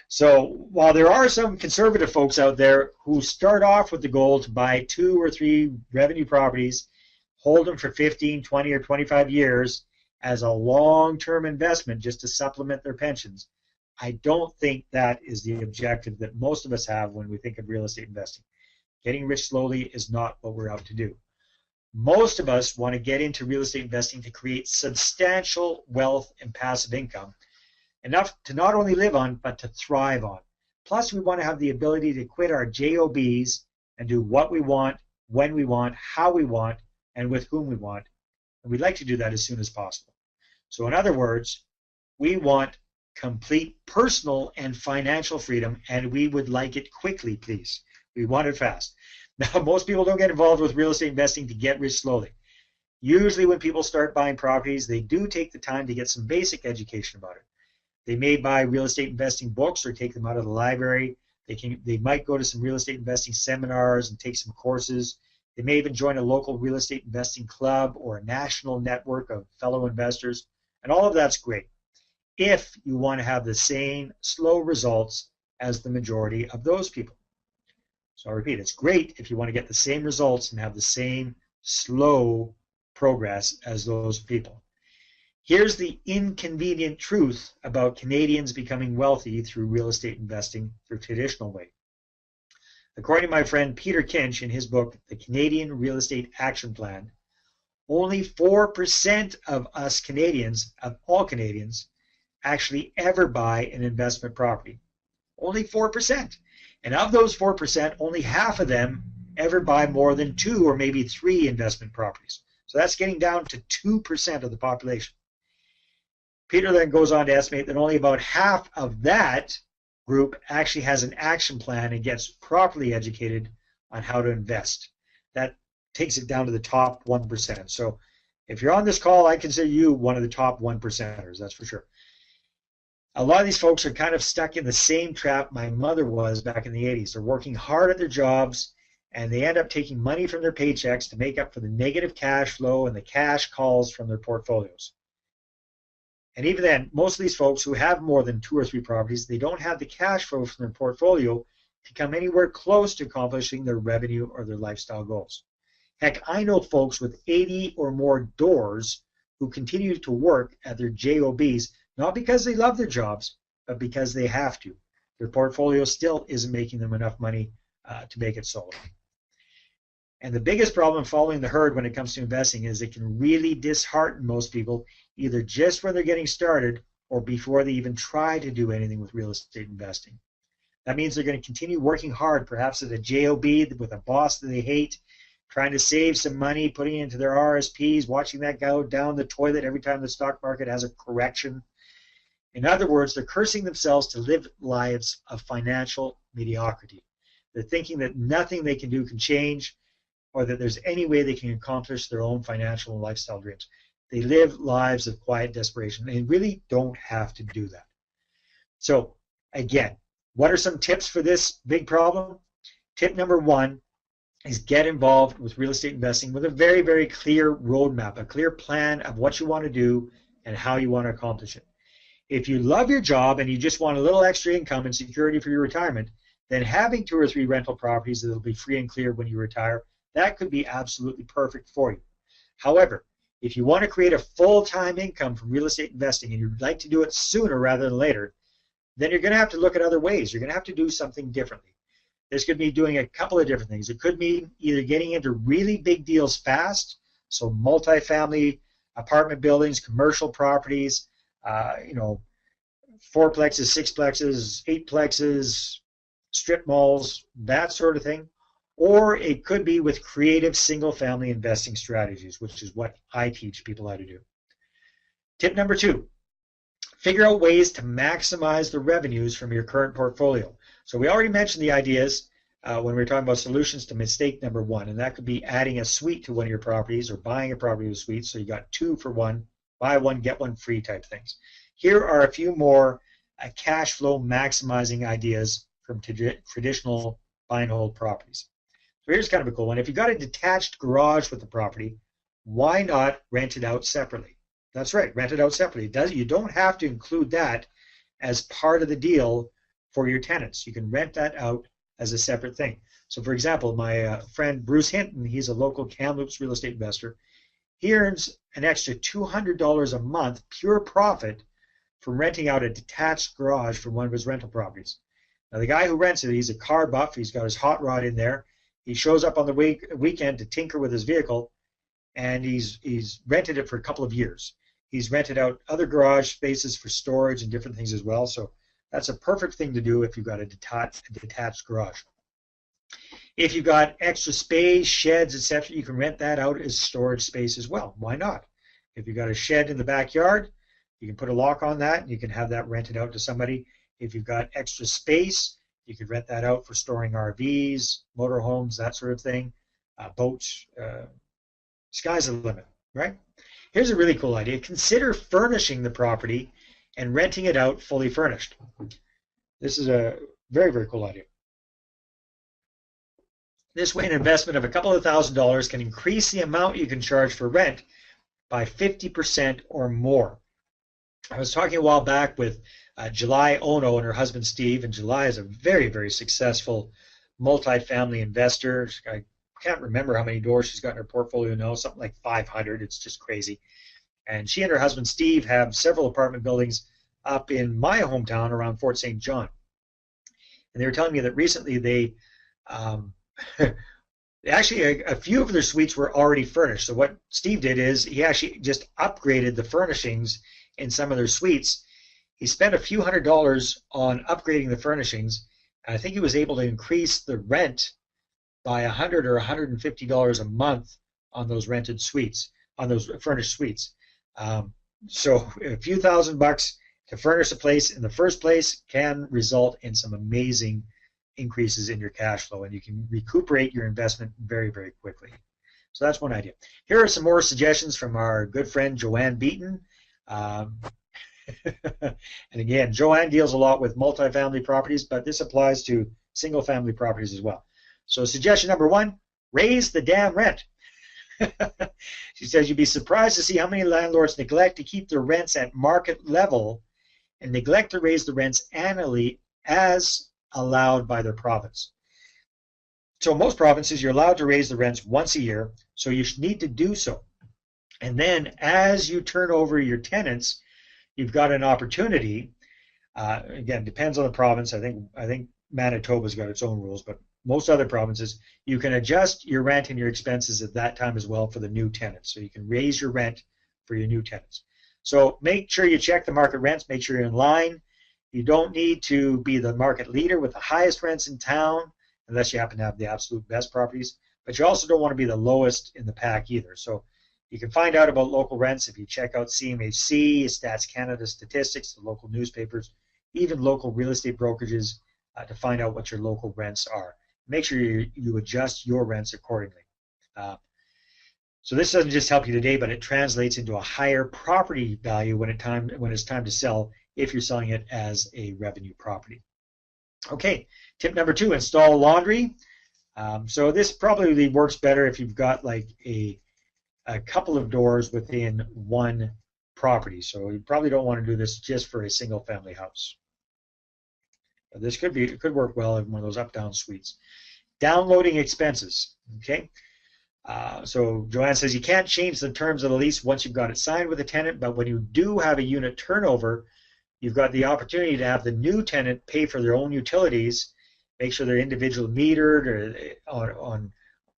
So while there are some conservative folks out there who start off with the goal to buy 2 or 3 revenue properties, hold them for 15, 20, or 25 years as a long-term investment just to supplement their pensions, I don't think that is the objective that most of us have when we think of real estate investing. Getting rich slowly is not what we're out to do. Most of us want to get into real estate investing to create substantial wealth and passive income, enough to not only live on, but to thrive on. Plus, we want to have the ability to quit our JOBs and do what we want, when we want, how we want, and with whom we want. And we'd like to do that as soon as possible. So in other words, we want complete personal and financial freedom, and we would like it quickly, please. We want it fast. Now, most people don't get involved with real estate investing to get rich slowly. Usually when people start buying properties, they do take the time to get some basic education about it. They may buy real estate investing books or take them out of the library. They might go to some real estate investing seminars and take some courses. They may even join a local real estate investing club or a national network of fellow investors. And all of that's great if you want to have the same slow results as the majority of those people. So I'll repeat, it's great if you want to get the same results and have the same slow progress as those people. Here's the inconvenient truth about Canadians becoming wealthy through real estate investing the traditional way. According to my friend Peter Kinch in his book, The Canadian Real Estate Action Plan, only 4% of us Canadians, of all Canadians, actually ever buy an investment property. Only 4%. And of those 4%, only half of them ever buy more than 2 or maybe 3 investment properties. So that's getting down to 2% of the population. Peter then goes on to estimate that only about half of that group actually has an action plan and gets properly educated on how to invest. That takes it down to the top 1%. So if you're on this call, I consider you one of the top 1%ers, that's for sure. A lot of these folks are kind of stuck in the same trap my mother was back in the 80s. They're working hard at their jobs, and they end up taking money from their paychecks to make up for the negative cash flow and the cash calls from their portfolios. And even then, most of these folks who have more than 2 or 3 properties, they don't have the cash flow from their portfolio to come anywhere close to accomplishing their revenue or their lifestyle goals. Heck, I know folks with 80 or more doors who continue to work at their JOBs, not because they love their jobs, but because they have to. Their portfolio still isn't making them enough money to make it so. And the biggest problem following the herd when it comes to investing is it can really dishearten most people, either just when they're getting started or before they even try to do anything with real estate investing. That means they're going to continue working hard, perhaps at a job with a boss that they hate, trying to save some money, putting it into their RSPs, watching that go down the toilet every time the stock market has a correction. In other words, they're cursing themselves to live lives of financial mediocrity. They're thinking that nothing they can do can change, or that there's any way they can accomplish their own financial and lifestyle dreams. They live lives of quiet desperation. They really don't have to do that. So again, what are some tips for this big problem? Tip number one is get involved with real estate investing with a very, very clear roadmap, a clear plan of what you want to do and how you want to accomplish it. If you love your job and you just want a little extra income and security for your retirement, then having 2 or 3 rental properties that will be free and clear when you retire, that could be absolutely perfect for you. However, if you want to create a full-time income from real estate investing and you'd like to do it sooner rather than later, then you're going to have to look at other ways. You're going to have to do something differently. This could be doing a couple of different things. It could mean either getting into really big deals fast, so multifamily apartment buildings, commercial properties, 4plexes, 6plexes, 8plexes, strip malls, that sort of thing. Or it could be with creative single-family investing strategies, which is what I teach people how to do. Tip number 2, figure out ways to maximize the revenues from your current portfolio. So we already mentioned the ideas when we were talking about solutions to mistake number 1, and that could be adding a suite to one of your properties or buying a property with a suite, so you got 2 for 1, buy 1, get 1 free type things. Here are a few more cash flow maximizing ideas from traditional buy and hold properties. So here's kind of a cool one. If you got a detached garage with the property, why not rent it out separately? That's right, rent it out separately. You don't have to include that as part of the deal for your tenants. You can rent that out as a separate thing. So for example, my friend Bruce Hinton, he's a local Kamloops real estate investor. He earns an extra $200 a month pure profit from renting out a detached garage from one of his rental properties. Now the guy who rents it, he's a car buff. He's got his hot rod in there. He shows up on the weekend to tinker with his vehicle, and he's rented it for a couple of years. He's rented out other garage spaces for storage and different things as well. So that's a perfect thing to do if you've got a detached garage. If you've got extra space, sheds, etc., you can rent that out as storage space as well. Why not? If you've got a shed in the backyard, you can put a lock on that, and you can have that rented out to somebody. If you've got extra space, you could rent that out for storing RVs, motorhomes, that sort of thing, boats. Sky's the limit, right? Here's a really cool idea. Consider furnishing the property and renting it out fully furnished. This is a very, very cool idea. This way, an investment of a couple of $1,000s can increase the amount you can charge for rent by 50% or more. I was talking a while back with July Ono and her husband Steve, and July is a very, very successful multifamily investor. I can't remember how many doors she's got in her portfolio now, something like 500. It's just crazy. And she and her husband Steve have several apartment buildings up in my hometown around Fort St. John. And they were telling me that recently they actually a few of their suites were already furnished. So what Steve did is he actually just upgraded the furnishings in some of their suites. He spent a few $100s on upgrading the furnishings, and I think he was able to increase the rent by $100 or $150 a month on those rented suites, on those furnished suites. So a few $1,000s to furnish a place in the first place can result in some amazing increases in your cash flow, and you can recuperate your investment very, very quickly. So that's one idea. Here are some more suggestions from our good friend Joanne Beaton. And again, Joanne deals a lot with multifamily properties, but this applies to single-family properties as well. So suggestion number 1, raise the damn rent. She says you'd be surprised to see how many landlords neglect to keep their rents at market level and neglect to raise the rents annually as allowed by their province. So most provinces, you're allowed to raise the rents once a year, so you need to do so. And then as you turn over your tenants, you've got an opportunity. Again, depends on the province. I think Manitoba's got its own rules, but most other provinces, you can adjust your rent and your expenses at that time as well for the new tenants. So you can raise your rent for your new tenants. So make sure you check the market rents, make sure you're in line. You don't need to be the market leader with the highest rents in town, unless you happen to have the absolute best properties, but you also don't want to be the lowest in the pack either. So you can find out about local rents if you check out CMHC, Stats Canada statistics, the local newspapers, even local real estate brokerages to find out what your local rents are. Make sure you adjust your rents accordingly. So this doesn't just help you today, but it translates into a higher property value when it's time to sell if you're selling it as a revenue property. Okay, tip number 2, install laundry. So this probably works better if you've got like a couple of doors within one property. So you probably don't want to do this just for a single family house. But this could work well in one of those up-down suites. Downloading expenses. Okay. So Joanne says you can't change the terms of the lease once you've got it signed with a tenant, but when you do have a unit turnover, you've got the opportunity to have the new tenant pay for their own utilities, make sure they're individually metered, or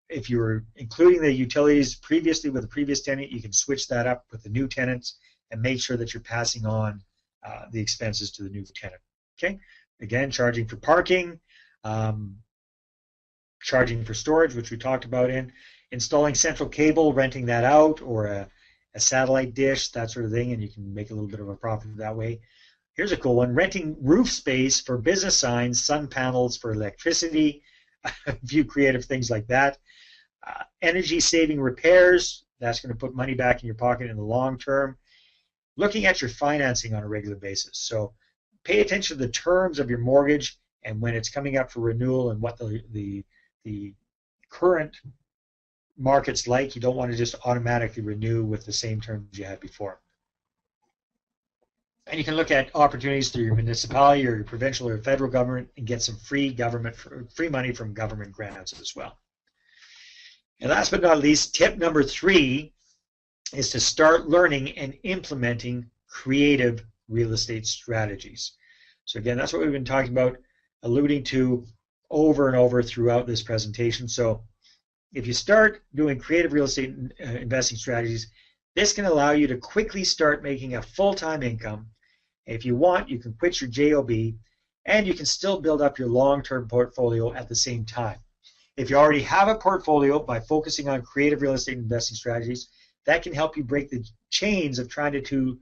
if you were including the utilities previously with the previous tenant, you can switch that up with the new tenants and make sure that you're passing on the expenses to the new tenant. Okay, again, charging for parking, charging for storage, which we talked about installing central cable, renting that out, or a satellite dish, that sort of thing, and you can make a little bit of a profit that way. Here's a cool one, renting roof space for business signs, sun panels for electricity, a few creative things like that. Energy saving repairs, that's going to put money back in your pocket in the long term. Looking at your financing on a regular basis. So pay attention to the terms of your mortgage and when it's coming up for renewal and what the current market's like. You don't want to just automatically renew with the same terms you had before. And you can look at opportunities through your municipality or your provincial or federal government and get some free money from government grants as well. And last but not least, tip number 3 is to start learning and implementing creative real estate strategies. So again, that's what we've been talking about, alluding to over and over throughout this presentation. So if you start doing creative real estate investing strategies, this can allow you to quickly start making a full-time income. If you want, you can quit your JOB, and you can still build up your long-term portfolio at the same time. If you already have a portfolio, by focusing on creative real estate investing strategies, that can help you break the chains of trying to do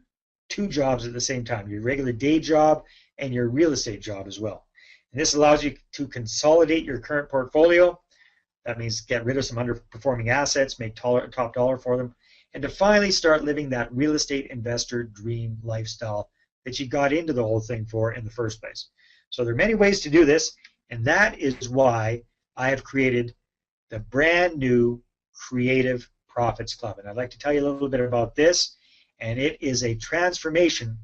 2 jobs at the same time, your regular day job and your real estate job as well. And this allows you to consolidate your current portfolio. That means get rid of some underperforming assets, make top dollar for them, and to finally start living that real estate investor dream lifestyle that you got into the whole thing for in the first place. So there are many ways to do this, and that is why I have created the brand new Creative Profits Club. And I'd like to tell you a little bit about this, and it is a transformation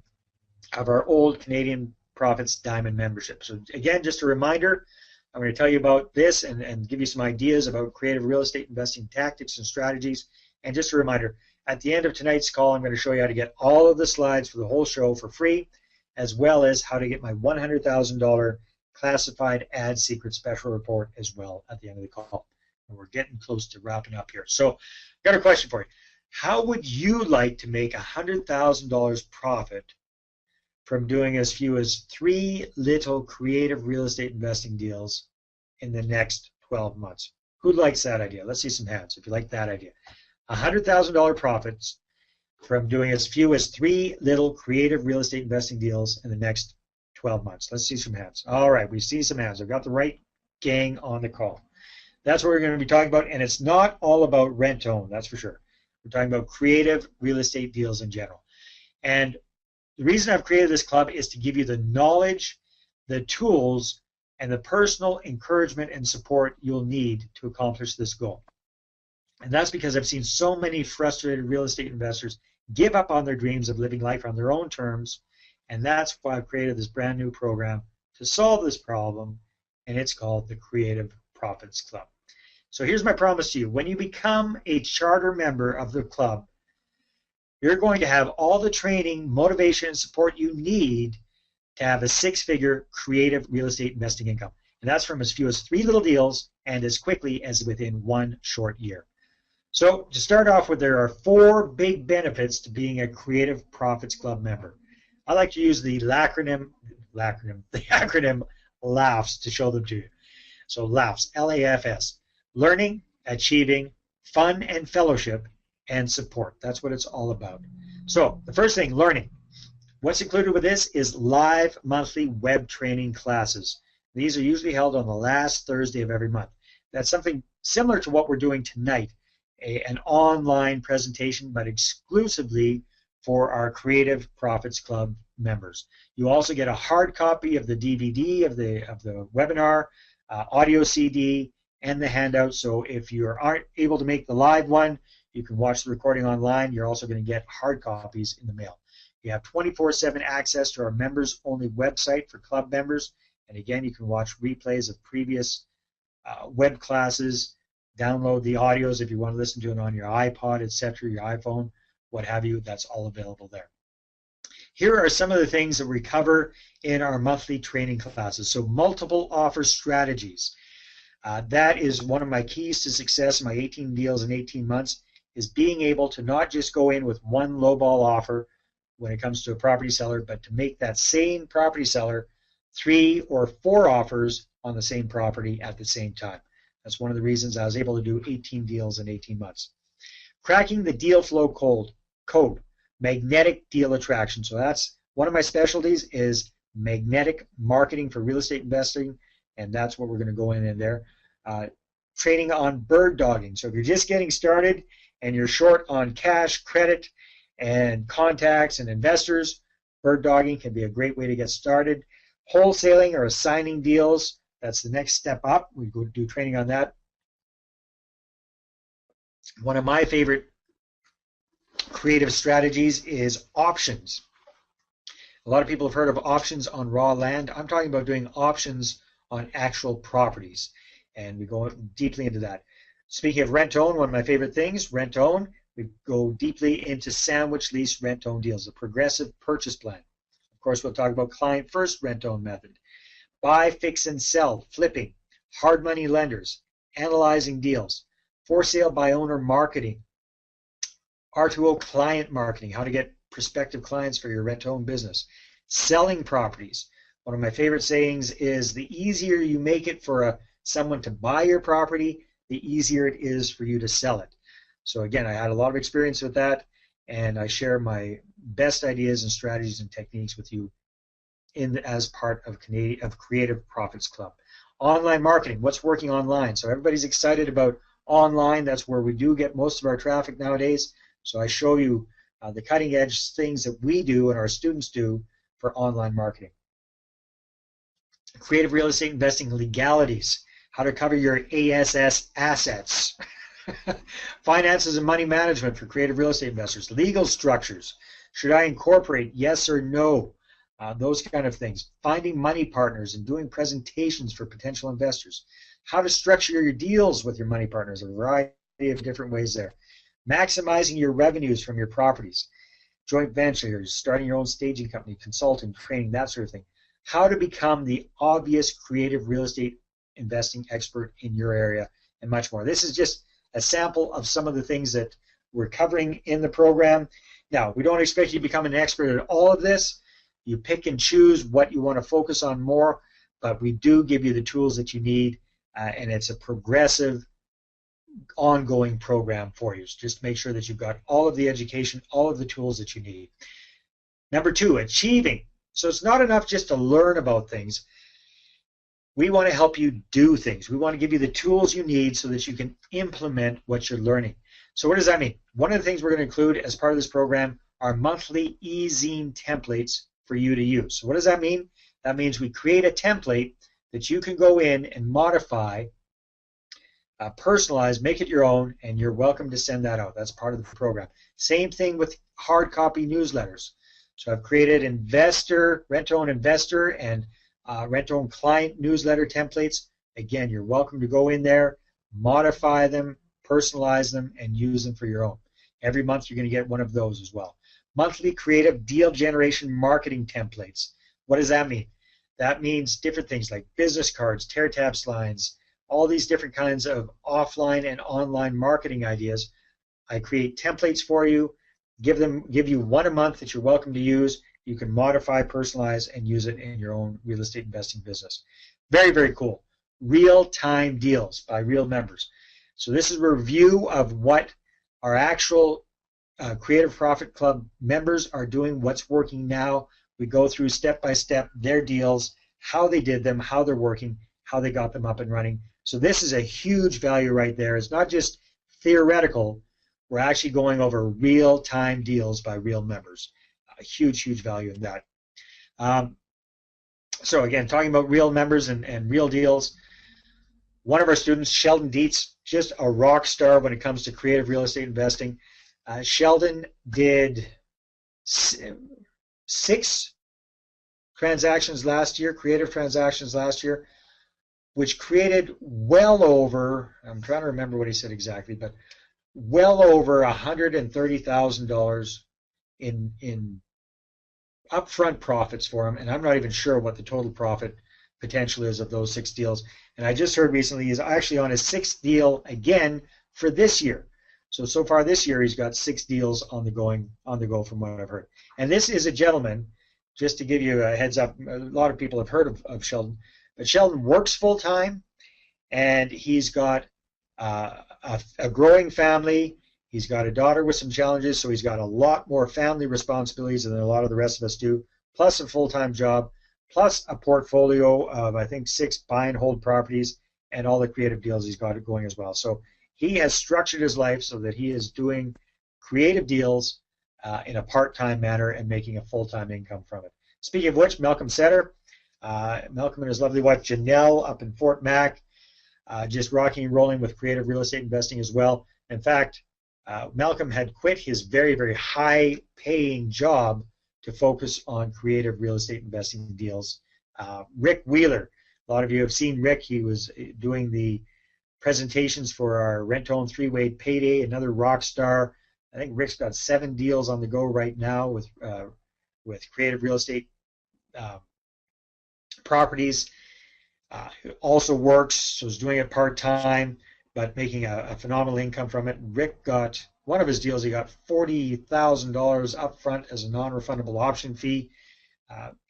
of our old Canadian Profits Diamond membership. So again, just a reminder, I'm going to tell you about this and give you some ideas about creative real estate investing tactics and strategies. And just a reminder, at the end of tonight's call, I'm going to show you how to get all of the slides for the whole show for free, as well as how to get my $100,000 classified ad secret special report as well at the end of the call. And we're getting close to wrapping up here. So I've got a question for you. How would you like to make $100,000 profit from doing as few as 3 little creative real estate investing deals in the next 12 months? Who likes that idea? Let's see some hands if you like that idea. $100,000 profits from doing as few as 3 little creative real estate investing deals in the next 12 months. Let's see some hands. All right, we see some hands. I've got the right gang on the call. That's what we're going to be talking about, and it's not all about rent-own, that's for sure. We're talking about creative real estate deals in general. And the reason I've created this club is to give you the knowledge, the tools, and the personal encouragement and support you'll need to accomplish this goal. And that's because I've seen so many frustrated real estate investors give up on their dreams of living life on their own terms, and that's why I've created this brand new program to solve this problem, and it's called the Creative Profits Club. So here's my promise to you. When you become a charter member of the club, you're going to have all the training, motivation, and support you need to have a six-figure creative real estate investing income. And that's from as few as 3 little deals and as quickly as within 1 short year. So to start off with, there are 4 big benefits to being a Creative Profits Club member. I like to use the acronym LAFS to show them to you. So LAFS, L-A-F-S, learning, achieving, fun and fellowship, and support. That's what it's all about. So the first thing, learning. What's included with this is live monthly web training classes. These are usually held on the last Thursday of every month. That's something similar to what we're doing tonight, an online presentation, but exclusively for our Creative Profits Club members. You also get a hard copy of the DVD of the webinar, audio CD, and the handout. So if you aren't able to make the live one, you can watch the recording online. You're also going to get hard copies in the mail. You have 24/7 access to our members-only website for club members. And again, you can watch replays of previous web classes, download the audios if you want to listen to it on your iPod, etc., your iPhone, what have you. That's all available there. Here are some of the things that we cover in our monthly training classes. So multiple offer strategies. That is one of my keys to success in my 18 deals in 18 months, is being able to not just go in with one lowball offer when it comes to a property seller, but to make that same property seller 3 or 4 offers on the same property at the same time. That's one of the reasons I was able to do 18 deals in 18 months. Cracking the deal flow code, magnetic deal attraction. So that's one of my specialties, is magnetic marketing for real estate investing, and that's what we're going to go in there. Training on bird dogging. So if you're just getting started and you're short on cash, credit, and contacts and investors, bird dogging can be a great way to get started. Wholesaling or assigning deals, that's the next step up. We go do training on that. One of my favorite creative strategies is options. A lot of people have heard of options on raw land. I'm talking about doing options on actual properties, and we go deeply into that. Speaking of rent-own, one of my favorite things, rent-own, we go deeply into sandwich lease rent-own deals, a progressive purchase plan. Of course, we'll talk about client-first rent-own method, buy, fix, and sell, flipping, hard money lenders, analyzing deals, for sale by owner marketing, R2O client marketing, how to get prospective clients for your rent-own business, selling properties. One of my favorite sayings is, the easier you make it for someone to buy your property, the easier it is for you to sell it. So again, I had a lot of experience with that, and I share my best ideas and strategies and techniques with you as part of Creative Profits Club. Online marketing, what's working online? So everybody's excited about online. That's where we do get most of our traffic nowadays. So I show you the cutting edge things that we do and our students do for online marketing. Creative real estate investing legalities, how to cover your ASS assets. Finances and money management for creative real estate investors. Legal structures. Should I incorporate? Yes or no? Those kind of things. Finding money partners and doing presentations for potential investors. How to structure your deals with your money partners. A variety of different ways there. Maximizing your revenues from your properties. Joint ventures, starting your own staging company, consulting, training, that sort of thing. How to become the obvious creative real estate investing expert in your area, and much more. This is just a sample of some of the things that we're covering in the program. Now, we don't expect you to become an expert at all of this. You pick and choose what you want to focus on more, but we do give you the tools that you need, and it's a progressive, ongoing program for you. So just make sure that you've got all of the education, all of the tools that you need. Number 2, achieving. So it's not enough just to learn about things. We want to help you do things. We want to give you the tools you need so that you can implement what you're learning. So what does that mean? One of the things we're going to include as part of this program are monthly e-zine templates for you to use. So what does that mean? That means we create a template that you can go in and modify, personalize, make it your own, and you're welcome to send that out. That's part of the program. Same thing with hard copy newsletters. So I've created rent-own investor, and rent-own client newsletter templates. Again, you're welcome to go in there, modify them, personalize them, and use them for your own. Every month you're going to get one of those as well. Monthly creative deal generation marketing templates. What does that mean? That means different things like business cards, tear taps lines, all these different kinds of offline and online marketing ideas. I create templates for you, give you one a month that you're welcome to use. You can modify, personalize, and use it in your own real estate investing business. Very, very cool. Real-time deals by real members. So this is a review of what our actual Creative Profit Club members are doing, what's working now. We go through step by step their deals, how they did them, how they're working, how they got them up and running. So this is a huge value right there. It's not just theoretical. We're actually going over real-time deals by real members. A huge, huge value in that. So again, talking about real members and real deals, one of our students, Sheldon Dietz, just a rock star when it comes to creative real estate investing. Sheldon did 6 transactions last year, creative transactions last year, which created well over, I'm trying to remember what he said exactly, but well over $130,000 in upfront profits for him, and I'm not even sure what the total profit potential is of those 6 deals. And I just heard recently he's actually on his 6th deal again for this year. So far this year he's got 6 deals on the go from what I've heard. And this is a gentleman, just to give you a heads up, a lot of people have heard of Sheldon, but Sheldon works full time, and he's got a growing family. He's got a daughter with some challenges, so he's got a lot more family responsibilities than a lot of the rest of us do, plus a full-time job, plus a portfolio of, I think, 6 buy and hold properties, and all the creative deals he's got going as well. So he has structured his life so that he is doing creative deals in a part-time manner and making a full-time income from it. Speaking of which, Malcolm Setter, Malcolm and his lovely wife Janelle up in Fort Mac, just rocking and rolling with creative real estate investing as well. In fact, Malcolm had quit his very, very high-paying job to focus on creative real estate investing deals. Rick Wheeler, a lot of you have seen Rick. He was doing the presentations for our rent-to-own 3-way payday, another rock star. I think Rick's got 7 deals on the go right now with creative real estate properties. Also works, so he's doing it part-time, but making a phenomenal income from it. Rick got, one of his deals, he got $40,000 up front as a non-refundable option fee,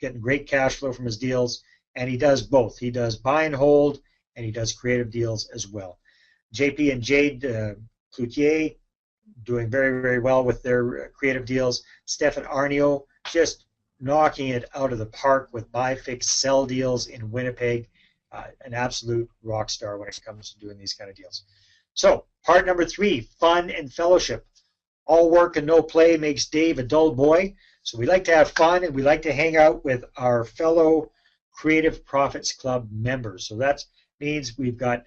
getting great cash flow from his deals, and he does both. He does buy and hold, and he does creative deals as well. JP and Jade Cloutier doing very, very well with their creative deals. Stefan Arnio just knocking it out of the park with buy, fix, sell deals in Winnipeg. An absolute rock star when it comes to doing these kind of deals. So, part number 3, fun and fellowship. All work and no play makes Dave a dull boy. So we like to have fun, and we like to hang out with our fellow Creative Profits Club members. So that means we've got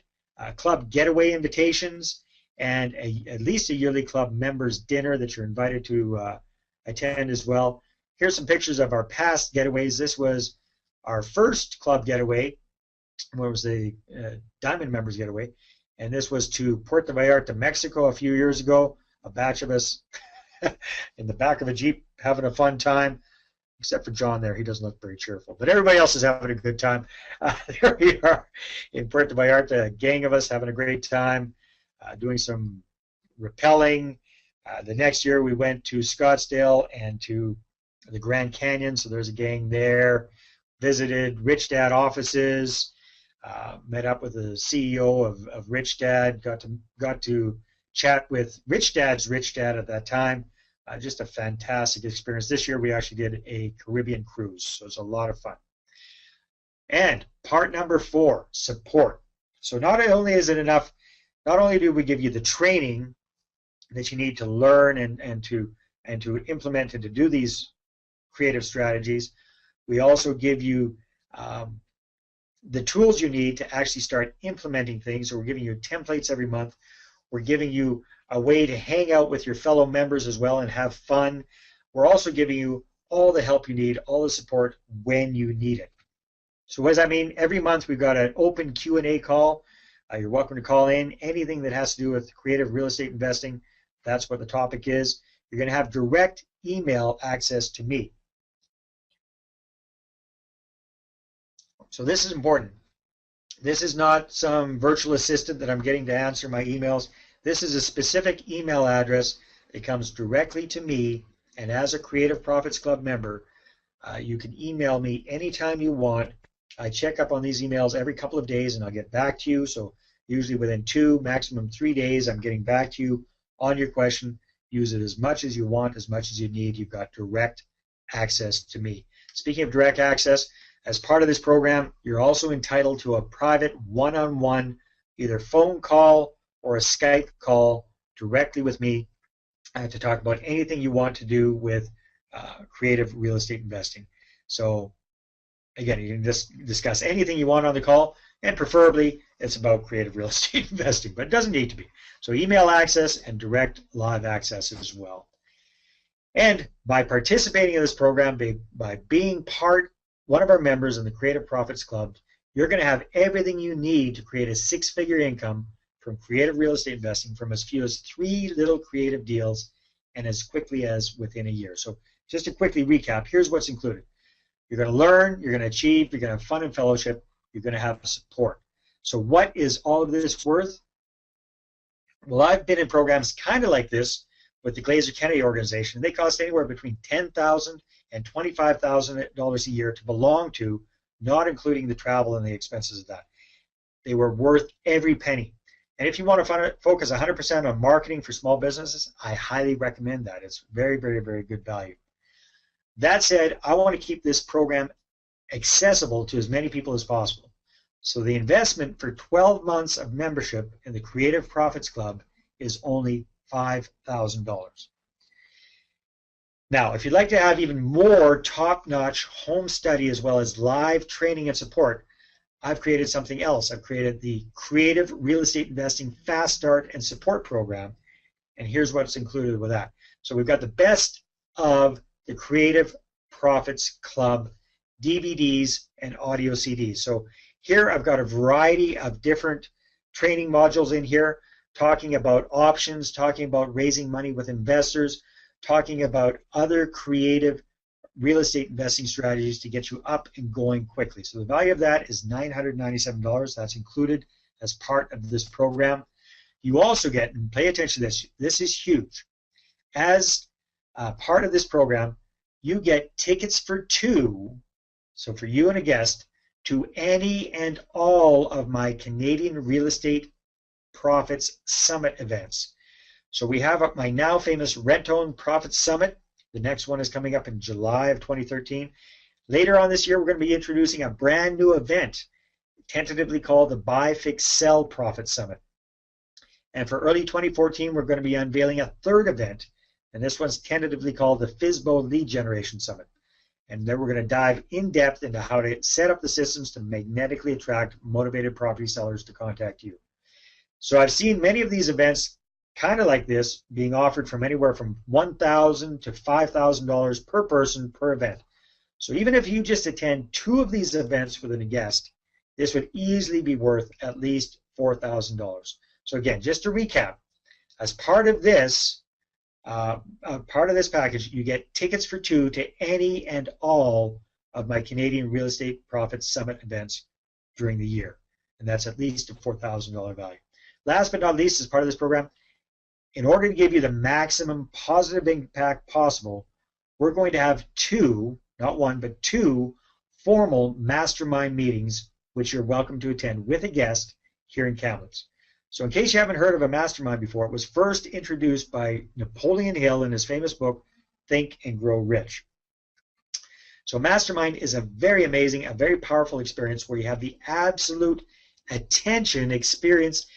club getaway invitations and at least a yearly club members dinner that you're invited to attend as well. Here's some pictures of our past getaways. This was our first club getaway. What was the Diamond Members Getaway, and this was to Puerto Vallarta, Mexico a few years ago. A batch of us in the back of a Jeep having a fun time, except for John there. He doesn't look very cheerful, but everybody else is having a good time. There we are in Puerto Vallarta, a gang of us having a great time, doing some rappelling. The next year we went to Scottsdale and to the Grand Canyon, so there's a gang there. Visited Rich Dad offices. Met up with the CEO of Rich Dad, got to chat with Rich Dad's Rich Dad at that time. Just a fantastic experience. This year we actually did a Caribbean cruise, so it was a lot of fun. And part number 4, support. So not only is it enough, not only do we give you the training that you need to learn and to implement and to do these creative strategies, we also give you the tools you need to actually start implementing things. So we're giving you templates every month. We're giving you a way to hang out with your fellow members as well and have fun. We're also giving you all the help you need, all the support when you need it. So what does that mean? Every month we've got an open Q&A call. You're welcome to call in. Anything that has to do with creative real estate investing, that's what the topic is. You're going to have direct email access to me. So this is important. This is not some virtual assistant that I'm getting to answer my emails. This is a specific email address that comes directly to me, and as a Creative Profits Club member, you can email me anytime you want. I check up on these emails every couple of days and I'll get back to you. So usually within 2, maximum 3 days, I'm getting back to you on your question. Use it as much as you want, as much as you need. You've got direct access to me. Speaking of direct access, as part of this program, you're also entitled to a private one-on-one, either phone call or a Skype call directly with me to talk about anything you want to do with creative real estate investing. So again, you can just discuss anything you want on the call, and preferably it's about creative real estate investing, but it doesn't need to be. So email access and direct live access as well. And by participating in this program, by being one of our members in the Creative Profits Club, you're going to have everything you need to create a 6-figure income from creative real estate investing from as few as 3 little creative deals and as quickly as within a year. So just to quickly recap, here's what's included. You're going to learn, you're going to achieve, you're going to have fun and fellowship, you're going to have support. So what is all of this worth? Well, I've been in programs kind of like this with the Glazer Kennedy organization. They cost anywhere between $10,000 and $25,000 a year to belong to, not including the travel and the expenses of that. They were worth every penny. And if you want to focus 100% on marketing for small businesses, I highly recommend that. It's very, very, very good value. That said, I want to keep this program accessible to as many people as possible. So the investment for 12 months of membership in the Creative Profits Club is only $5,000. Now, if you'd like to have even more top-notch home study as well as live training and support, I've created something else. I've created the Creative Real Estate Investing Fast Start and Support Program, and here's what's included with that. So we've got the best of the Creative Profits Club DVDs and audio CDs. So here I've got a variety of different training modules in here, talking about options, talking about raising money with investors, talking about other creative real estate investing strategies to get you up and going quickly. So the value of that is $997. That's included as part of this program. You also get, and pay attention to this, this is huge. As part of this program, you get tickets for 2, so for you and a guest, to any and all of my Canadian Real Estate Profits Summit events. So we have my now famous Rent-Own Profits Summit. The next one is coming up in July of 2013. Later on this year, we're going to be introducing a brand new event, tentatively called the Buy, Fix, Sell Profit Summit. And for early 2014, we're going to be unveiling a 3rd event, and this one's tentatively called the FSBO Lead Generation Summit. And then we're going to dive in depth into how to set up the systems to magnetically attract motivated property sellers to contact you. So I've seen many of these events kind of like this being offered from anywhere from $1,000 to $5,000 per person per event. So even if you just attend 2 of these events with a guest, this would easily be worth at least $4,000. So again, just to recap, as part of this package, you get tickets for 2 to any and all of my Canadian Real Estate Profits Summit events during the year, and that's at least a $4,000 value. Last but not least, as part of this program, in order to give you the maximum positive impact possible, we're going to have 2, not 1, but 2 formal mastermind meetings, which you're welcome to attend with a guest here in Kamloops. So in case you haven't heard of a mastermind before, it was first introduced by Napoleon Hill in his famous book, Think and Grow Rich. So mastermind is a very amazing, a very powerful experience where you have the absolute attention, experience,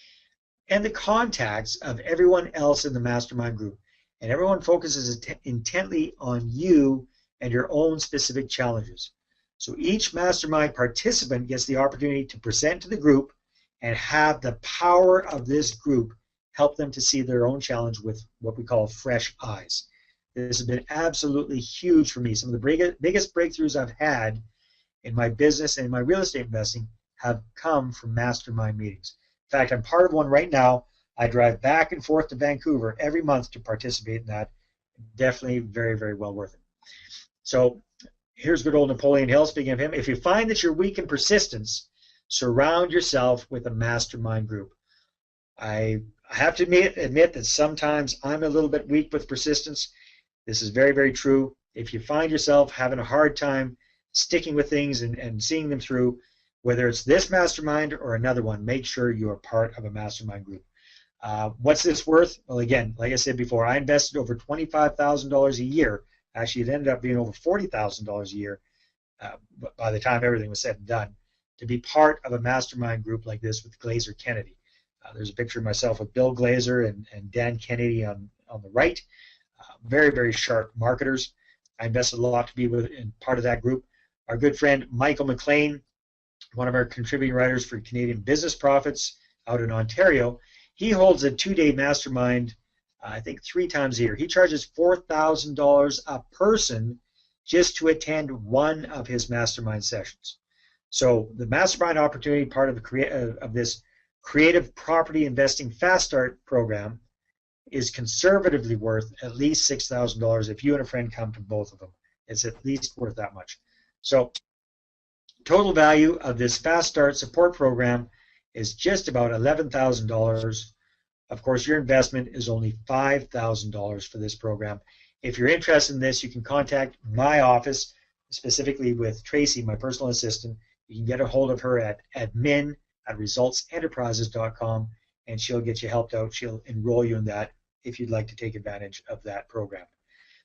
and the contacts of everyone else in the mastermind group. And everyone focuses intently on you and your own specific challenges. So each mastermind participant gets the opportunity to present to the group and have the power of this group help them to see their own challenge with what we call fresh eyes. This has been absolutely huge for me. Some of the biggest breakthroughs I've had in my business and in my real estate investing have come from mastermind meetings. In fact, I'm part of one right now. I drive back and forth to Vancouver every month to participate in that. Definitely very, very well worth it. So here's good old Napoleon Hill, speaking of him. If you find that you're weak in persistence, surround yourself with a mastermind group. I have to admit that sometimes I'm a little bit weak with persistence. This is very, very true. If you find yourself having a hard time sticking with things and seeing them through, whether it's this mastermind or another one, make sure you are part of a mastermind group. What's this worth? Well, again, like I said before, I invested over $25,000 a year. Actually, it ended up being over $40,000 a year by the time everything was said and done, to be part of a mastermind group like this with Glazer Kennedy. There's a picture of myself with Bill Glazer and Dan Kennedy on the right. Very, very sharp marketers. I invested a lot to be in part of that group. Our good friend Michael McLean, one of our contributing writers for Canadian Business Profits out in Ontario, he holds a 2-day mastermind, I think 3 times a year. He charges $4,000 a person just to attend one of his mastermind sessions. So the mastermind opportunity, part of this Creative Property Investing Fast Start program, is conservatively worth at least $6,000 if you and a friend come to both of them. It's at least worth that much. So total value of this Fast Start support program is just about $11,000. Of course, your investment is only $5,000 for this program. If you're interested in this, you can contact my office, specifically with Tracy, my personal assistant. You can get a hold of her at admin@resultsenterprises.com, and she'll get you helped out. She'll enroll you in that if you'd like to take advantage of that program.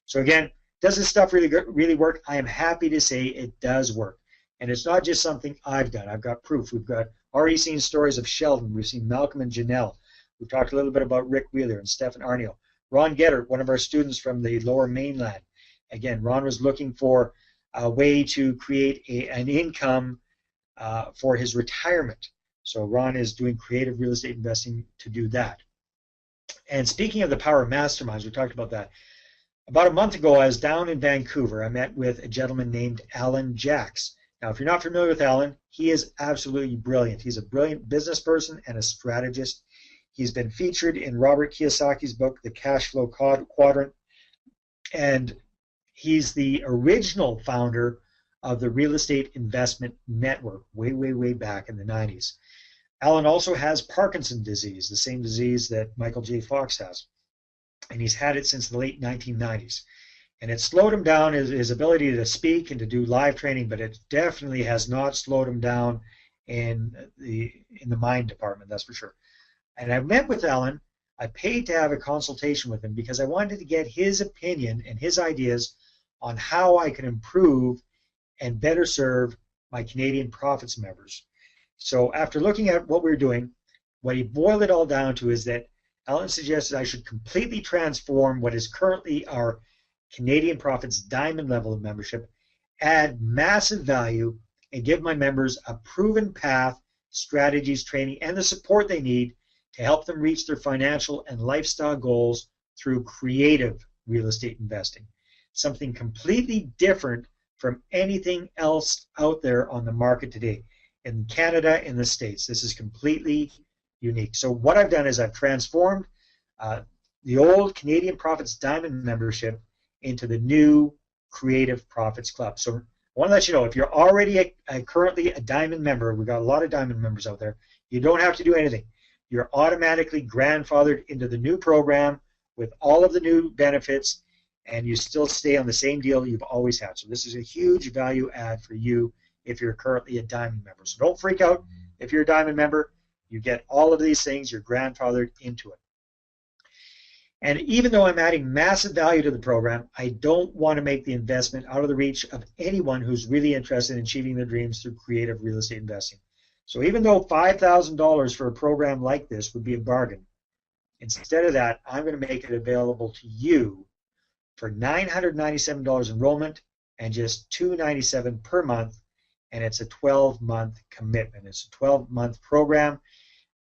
So again, does this stuff really work? I am happy to say it does work. And it's not just something I've done. I've got proof. We've already seen stories of Sheldon. We've seen Malcolm and Janelle. We've talked a little bit about Rick Wheeler and Stefan Arnio. Ron Gettert, one of our students from the Lower Mainland. Again, Ron was looking for a way to create an income for his retirement. So Ron is doing creative real estate investing to do that. And speaking of the power of masterminds, we talked about that. About a month ago, I was down in Vancouver. I met with a gentleman named Alan Jacks. Now, if you're not familiar with Alan, he is absolutely brilliant. He's a brilliant business person and a strategist. He's been featured in Robert Kiyosaki's book, The Cash Flow Quadrant, and he's the original founder of the Real Estate Investment Network way, way, way back in the 90s. Alan also has Parkinson's disease, the same disease that Michael J. Fox has, and he's had it since the late 1990s. And it slowed him down, his ability to speak and to do live training, but it definitely has not slowed him down in the mind department, that's for sure. And I met with Alan. I paid to have a consultation with him because I wanted to get his opinion and his ideas on how I can improve and better serve my Canadian Profits members. So after looking at what we were doing, what he boiled it all down to is that Alan suggested I should completely transform what is currently our Canadian Profits Diamond level of membership, add massive value, and give my members a proven path, strategies, training, and the support they need to help them reach their financial and lifestyle goals through creative real estate investing. Something completely different from anything else out there on the market today. In Canada, in the States, this is completely unique. So what I've done is I've transformed the old Canadian Profits Diamond membership into the new Creative Profits Club. So I want to let you know, if you're already currently a Diamond member, we've got a lot of Diamond members out there, you don't have to do anything. You're automatically grandfathered into the new program with all of the new benefits, and you still stay on the same deal you've always had. So this is a huge value add for you if you're currently a Diamond member. So don't freak out if you're a Diamond member. You get all of these things, you're grandfathered into it. And even though I'm adding massive value to the program, I don't want to make the investment out of the reach of anyone who's really interested in achieving their dreams through creative real estate investing. So even though $5,000 for a program like this would be a bargain, instead of that, I'm going to make it available to you for $997 enrollment and just $297 per month, and it's a 12-month commitment. It's a 12-month program.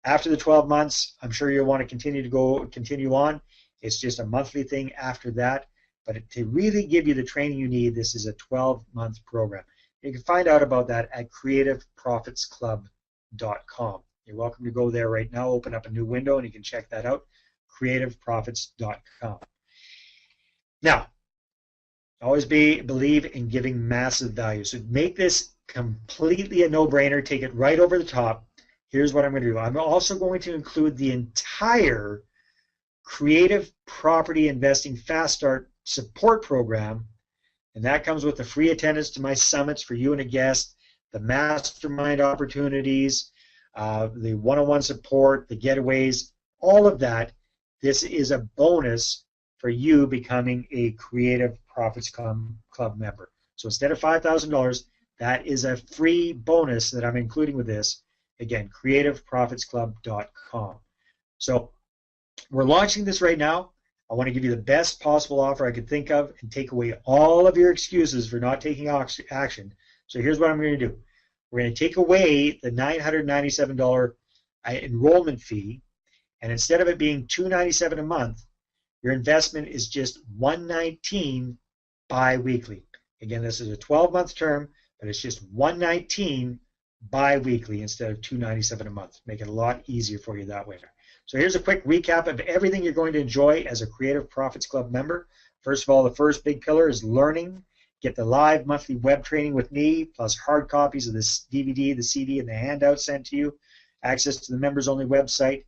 After the 12 months, I'm sure you'll want to continue on. It's just a monthly thing after that. But to really give you the training you need, this is a 12-month program. You can find out about that at creativeprofitsclub.com. You're welcome to go there right now, open up a new window, and you can check that out, creativeprofits.com. Now, Always believe in giving massive value. So make this completely a no-brainer. Take it right over the top. Here's what I'm going to do. I'm also going to include the entire Creative Property Investing Fast Start support program, and that comes with the free attendance to my summits for you and a guest, the mastermind opportunities, the one-on-one support, the getaways, all of that. This is a bonus for you becoming a Creative Profits Club member. So instead of $5,000, that is a free bonus that I'm including with this. Again, creativeprofitsclub.com. So we're launching this right now. I want to give you the best possible offer I could think of and take away all of your excuses for not taking action. So here's what I'm going to do. We're going to take away the $997 enrollment fee, and instead of it being $297 a month, your investment is just $119 bi-weekly. Again, this is a 12-month term, but it's just $119 bi-weekly instead of $297 a month. Make it a lot easier for you that way. So here's a quick recap of everything you're going to enjoy as a Creative Profits Club member. First of all, the first big pillar is learning. Get the live monthly web training with me, plus hard copies of this DVD, the CD, and the handout sent to you. Access to the members-only website.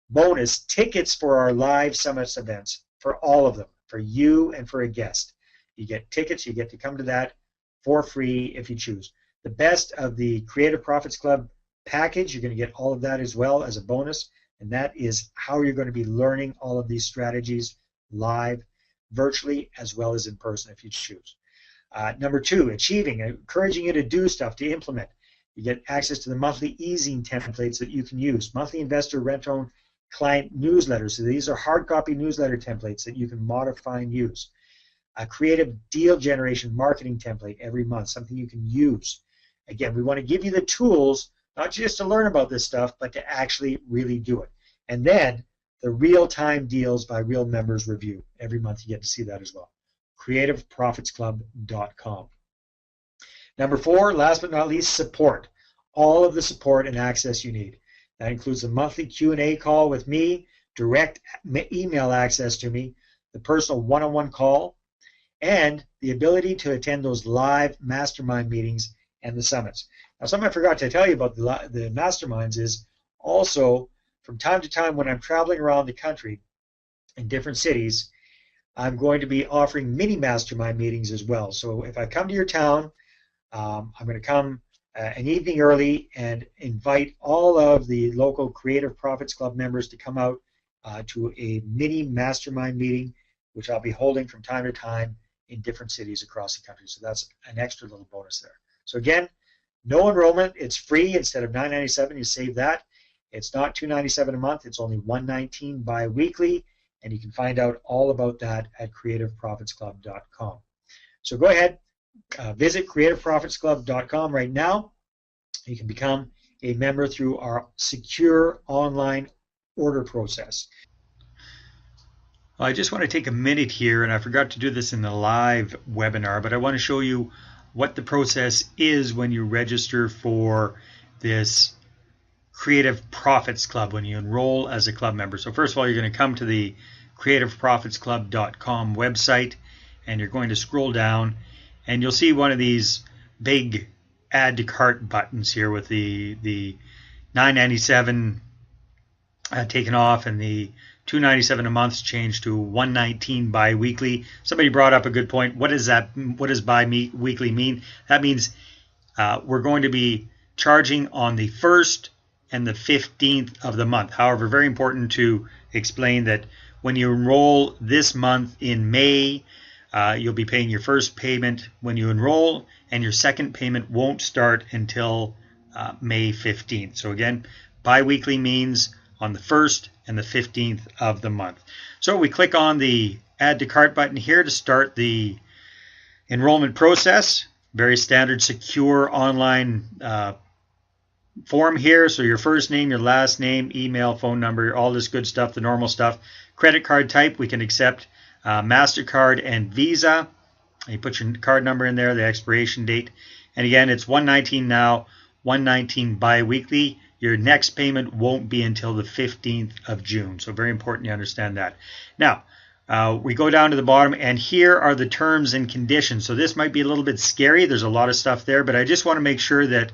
Bonus, tickets for our live summits events, for all of them, for you and for a guest. You get tickets, you get to come to that for free if you choose. The best of the Creative Profits Club package, you're going to get all of that as well as a bonus. And that is how you're going to be learning all of these strategies live, virtually, as well as in person if you choose. Number two, achieving, encouraging you to do stuff, to implement. You get access to the monthly easing templates that you can use. Monthly investor rent-own client newsletters. So these are hard copy newsletter templates that you can modify and use. A creative deal generation marketing template every month, something you can use. Again, we want to give you the tools, not just to learn about this stuff, but to actually really do it. And then the real-time deals by real members review. Every month you get to see that as well. CreativeProfitsClub.com. Number four, last but not least, support. All of the support and access you need. That includes a monthly Q&A call with me, direct email access to me, the personal one-on-one call, and the ability to attend those live mastermind meetings and the summits. Now, something I forgot to tell you about the masterminds is also from time to time when I'm traveling around the country in different cities, I'm going to be offering mini mastermind meetings as well. So if I come to your town, I'm going to come an evening early and invite all of the local Creative Profits Club members to come out to a mini mastermind meeting, which I'll be holding from time to time in different cities across the country. So that's an extra little bonus there. So again, no enrollment. It's free. Instead of $997, you save that. It's not $297 a month. It's only $119 bi-weekly, and you can find out all about that at creativeprofitsclub.com. So go ahead, visit creativeprofitsclub.com right now. You can become a member through our secure online order process. I just want to take a minute here, and I forgot to do this in the live webinar, but I want to show you what the process is when you register for this Creative Profits Club, when you enroll as a club member. So first of all, you're going to come to the creativeprofitsclub.com website, and you're going to scroll down, and you'll see one of these big add to cart buttons here with the $997 taken off and the $297 a month changed to $119 bi-weekly. Somebody brought up a good point. What does bi-weekly mean? That means we're going to be charging on the 1st and the 15th of the month. However, very important to explain that when you enroll this month in May, you'll be paying your first payment when you enroll, and your second payment won't start until May 15th. So again, bi-weekly means on the 1st and the 15th of the month. So we click on the Add to Cart button here to start the enrollment process. Very standard, secure online form here. So your first name, your last name, email, phone number, all this good stuff, the normal stuff. Credit card type, we can accept MasterCard and Visa. You put your card number in there, the expiration date. And again, it's $119 now, $119 bi-weekly. Your next payment won't be until the 15th of June. So very important you understand that. Now, We go down to the bottom, and here are the terms and conditions. So this might be a little bit scary. There's a lot of stuff there, but I just want to make sure that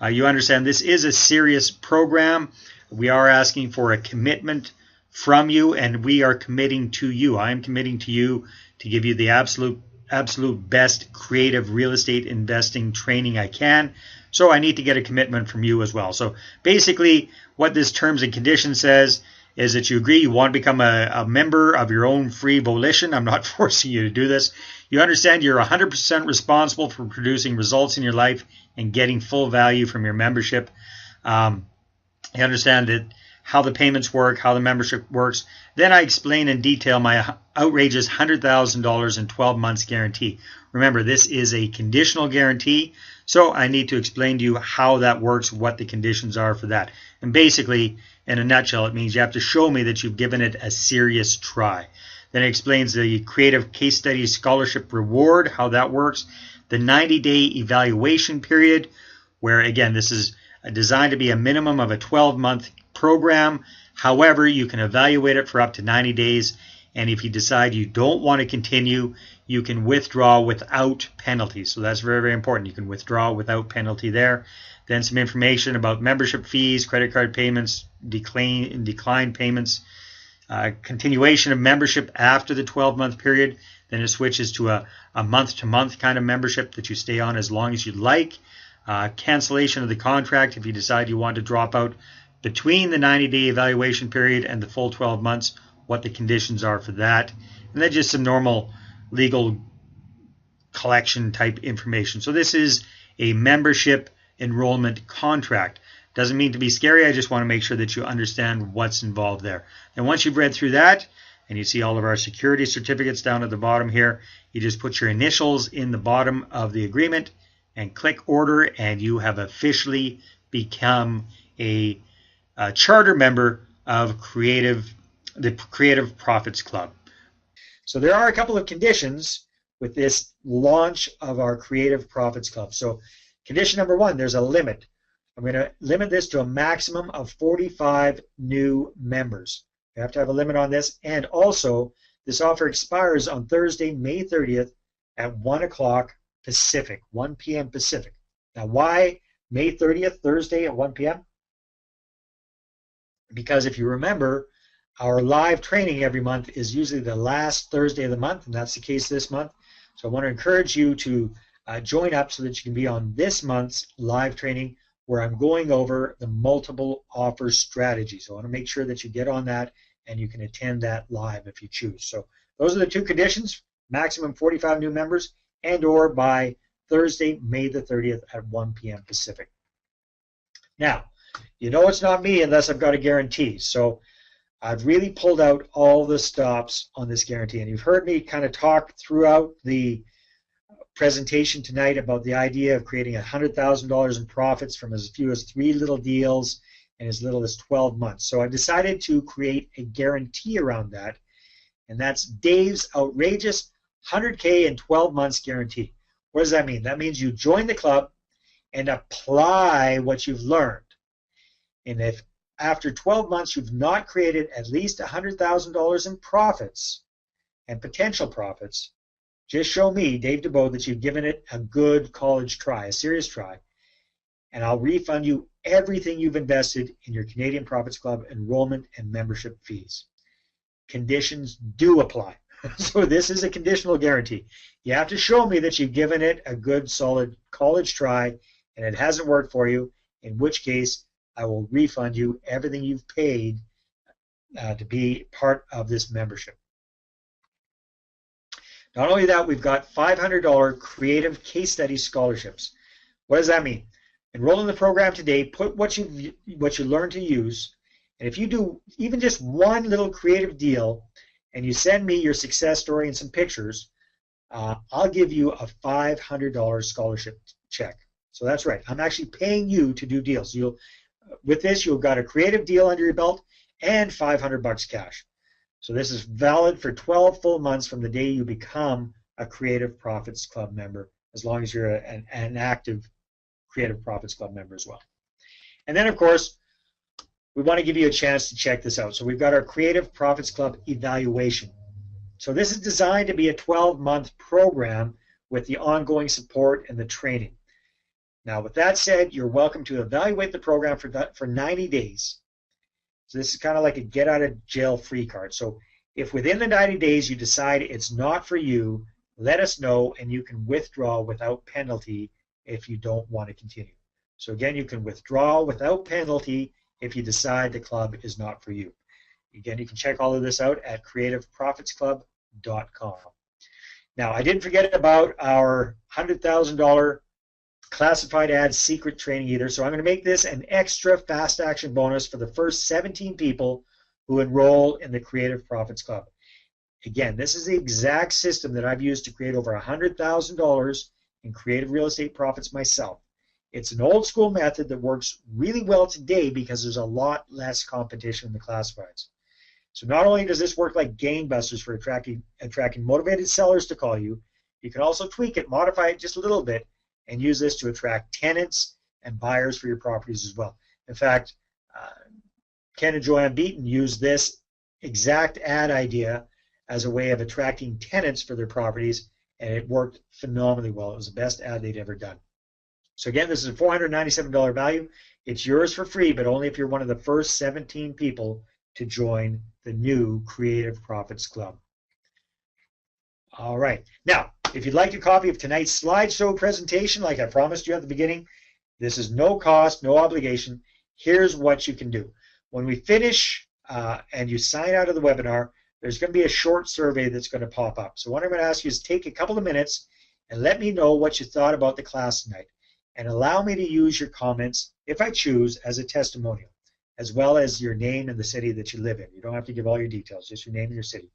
you understand this is a serious program. We are asking for a commitment from you, and we are committing to you. I am committing to you to give you the absolute best creative real estate investing training I can. So I need to get a commitment from you as well. So basically what this terms and conditions says is that you agree you want to become a member of your own free volition. I'm not forcing you to do this. You understand you're 100% responsible for producing results in your life and getting full value from your membership. You understand that how the payments work, how the membership works. Then I explain in detail my outrageous $100,000 in 12 months guarantee. Remember, this is a conditional guarantee, so I need to explain to you how that works, what the conditions are for that. And basically, in a nutshell, it means you have to show me that you've given it a serious try. Then it explains the creative case study scholarship reward, how that works, the 90-day evaluation period, where again, this is designed to be a minimum of a 12-month program. However, you can evaluate it for up to 90 days, and if you decide you don't want to continue, you can withdraw without penalty. So that's very, very important. You can withdraw without penalty there. Then some information about membership fees, credit card payments, decline payments, continuation of membership after the 12-month period. Then it switches to a month-to-month kind of membership that you stay on as long as you'd like. Cancellation of the contract if you decide you want to drop out between the 90-day evaluation period and the full 12 months, what the conditions are for that. And then just some normal legal collection type information. So this is a membership enrollment contract. Doesn't mean to be scary. I just want to make sure that you understand what's involved there. And once you've read through that, and you see all of our security certificates down at the bottom here, you just put your initials in the bottom of the agreement and click order, and you have officially become a charter member of the Creative Profits Club. So there are a couple of conditions with this launch of our Creative Profits Club. So condition number one, there's a limit. I'm going to limit this to a maximum of 45 new members. You have to have a limit on this, and also this offer expires on Thursday, May 30th at 1 o'clock Pacific, 1 p.m. Pacific. Now, why May 30th, Thursday at 1 p.m.? Because if you remember, our live training every month is usually the last Thursday of the month, and that's the case this month. So I want to encourage you to join up so that you can be on this month's live training where I'm going over the multiple offer strategy. So I want to make sure that you get on that and you can attend that live if you choose. So those are the two conditions, maximum 45 new members and or by Thursday, May the 30th at 1 p.m. Pacific. Now, you know it's not me unless I've got a guarantee. So I've really pulled out all the stops on this guarantee. And you've heard me kind of talk throughout the presentation tonight about the idea of creating $100,000 in profits from as few as 3 little deals and as little as 12 months. So I decided to create a guarantee around that, and that's Dave's outrageous 100K in 12 months guarantee. What does that mean? That means you join the club and apply what you've learned. And if after 12 months you've not created at least $100,000 in profits and potential profits, just show me, Dave Dubeau, that you've given it a good college try, a serious try, and I'll refund you everything you've invested in your Canadian Profits Club enrollment and membership fees. Conditions do apply. So this is a conditional guarantee. You have to show me that you've given it a good, solid college try and it hasn't worked for you, in which case I will refund you everything you've paid to be part of this membership. Not only that, we've got $500 creative case study scholarships. What does that mean? Enroll in the program today, put what you learn to use, and if you do even just one little creative deal and you send me your success story and some pictures, I'll give you a $500 scholarship check. So that's right. I'm actually paying you to do deals. With this, you've got a creative deal under your belt and $500 cash. So this is valid for 12 full months from the day you become a Creative Profits Club member, as long as you're an active Creative Profits Club member as well. And then, of course, we want to give you a chance to check this out. So we've got our Creative Profits Club evaluation. So this is designed to be a 12-month program with the ongoing support and the training. Now, with that said, you're welcome to evaluate the program for 90 days. So this is kind of like a get out of jail free card. So if within the 90 days you decide it's not for you, let us know and you can withdraw without penalty if you don't want to continue. So again, you can withdraw without penalty if you decide the club is not for you. Again, you can check all of this out at creativeprofitsclub.com. Now, I didn't forget about our $100,000 classified ads secret training either, so I'm going to make this an extra fast action bonus for the first 17 people who enroll in the Creative Profits Club. Again, this is the exact system that I've used to create over $100,000 in creative real estate profits myself. It's an old school method that works really well today because there's a lot less competition in the classifieds. So not only does this work like gangbusters for attracting motivated sellers to call you, you can also tweak it, modify it just a little bit, and use this to attract tenants and buyers for your properties as well. In fact, Ken and Joanne Beaton used this exact ad idea as a way of attracting tenants for their properties, and it worked phenomenally well. It was the best ad they'd ever done. So again, this is a $497 value. It's yours for free, but only if you're one of the first 17 people to join the new Creative Profits Club. All right. Now, if you'd like a copy of tonight's slideshow presentation, like I promised you at the beginning, this is no cost, no obligation. Here's what you can do. When we finish and you sign out of the webinar, there's going to be a short survey that's going to pop up. So what I'm going to ask you is take a couple of minutes and let me know what you thought about the class tonight, and allow me to use your comments, if I choose, as a testimonial, as well as your name and the city that you live in. You don't have to give all your details, just your name and your city.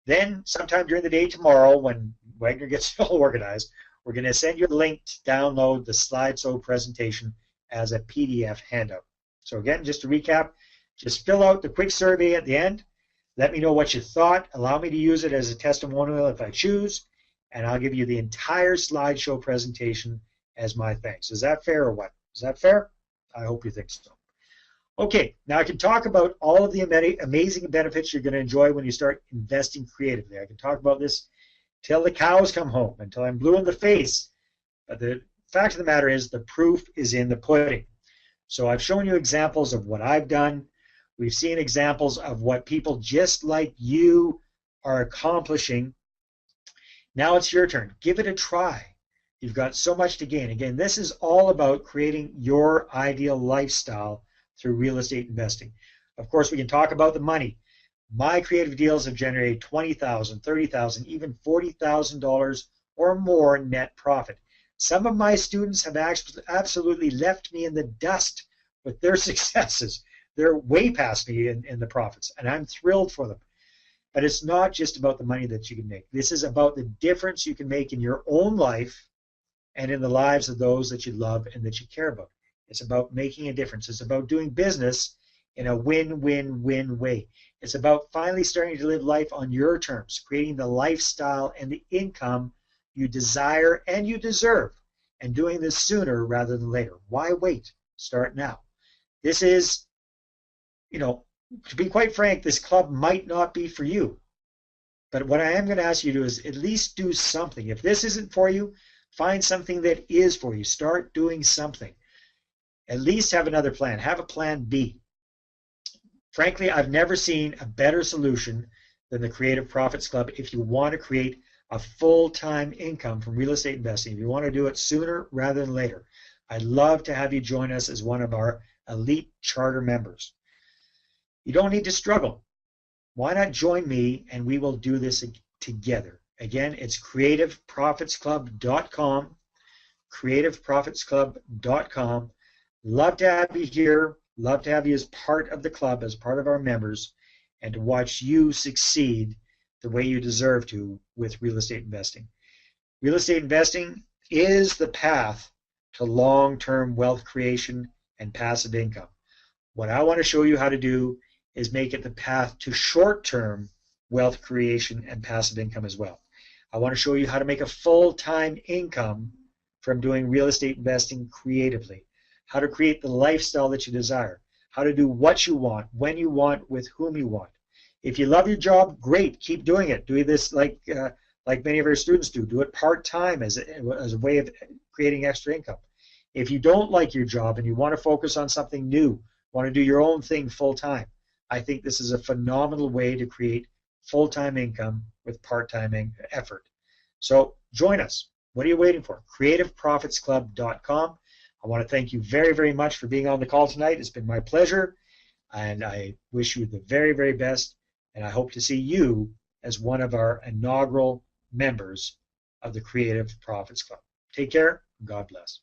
Then sometime during the day tomorrow, when Wagner gets all organized, we're going to send you a link to download the slideshow presentation as a PDF handout. So again, just to recap, just fill out the quick survey at the end. Let me know what you thought. Allow me to use it as a testimonial if I choose, and I'll give you the entire slideshow presentation as my thanks. Is that fair or what? Is that fair? I hope you think so. Okay, now I can talk about all of the amazing benefits you're going to enjoy when you start investing creatively. I can talk about this till the cows come home, until I'm blue in the face. But the fact of the matter is the proof is in the pudding. So I've shown you examples of what I've done. We've seen examples of what people just like you are accomplishing. Now it's your turn. Give it a try. You've got so much to gain. Again, this is all about creating your ideal lifestyle through real estate investing. Of course, we can talk about the money. My creative deals have generated $20,000, $30,000, even $40,000 or more net profit. Some of my students have absolutely left me in the dust with their successes. They're way past me in the profits, and I'm thrilled for them. But it's not just about the money that you can make. This is about the difference you can make in your own life and in the lives of those that you love and that you care about. It's about making a difference. It's about doing business in a win-win-win way. It's about finally starting to live life on your terms, creating the lifestyle and the income you desire and you deserve, and doing this sooner rather than later. Why wait? Start now. This is, to be quite frank, this club might not be for you. But what I am going to ask you to do is at least do something. If this isn't for you, find something that is for you. Start doing something. At least have another plan. Have a plan B. Frankly, I've never seen a better solution than the Creative Profits Club if you want to create a full-time income from real estate investing. If you want to do it sooner rather than later, I'd love to have you join us as one of our elite charter members. You don't need to struggle. Why not join me and we will do this together? Again, it's creativeprofitsclub.com, creativeprofitsclub.com. Love to have you here. Love to have you as part of the club, as part of our members, and to watch you succeed the way you deserve to with real estate investing. Real estate investing is the path to long-term wealth creation and passive income. What I want to show you how to do is make it the path to short-term wealth creation and passive income as well. I want to show you how to make a full-time income from doing real estate investing creatively, how to create the lifestyle that you desire, how to do what you want, when you want, with whom you want. If you love your job, great, keep doing it. Do this like many of our students do. Do it part-time as a way of creating extra income. If you don't like your job and you want to focus on something new, want to do your own thing full-time, I think this is a phenomenal way to create full-time income with part-time effort. So join us. What are you waiting for? CreativeProfitsClub.com. I want to thank you very, very much for being on the call tonight. It's been my pleasure, and I wish you the very, very best, and I hope to see you as one of our inaugural members of the Creative Profits Club. Take care, and God bless.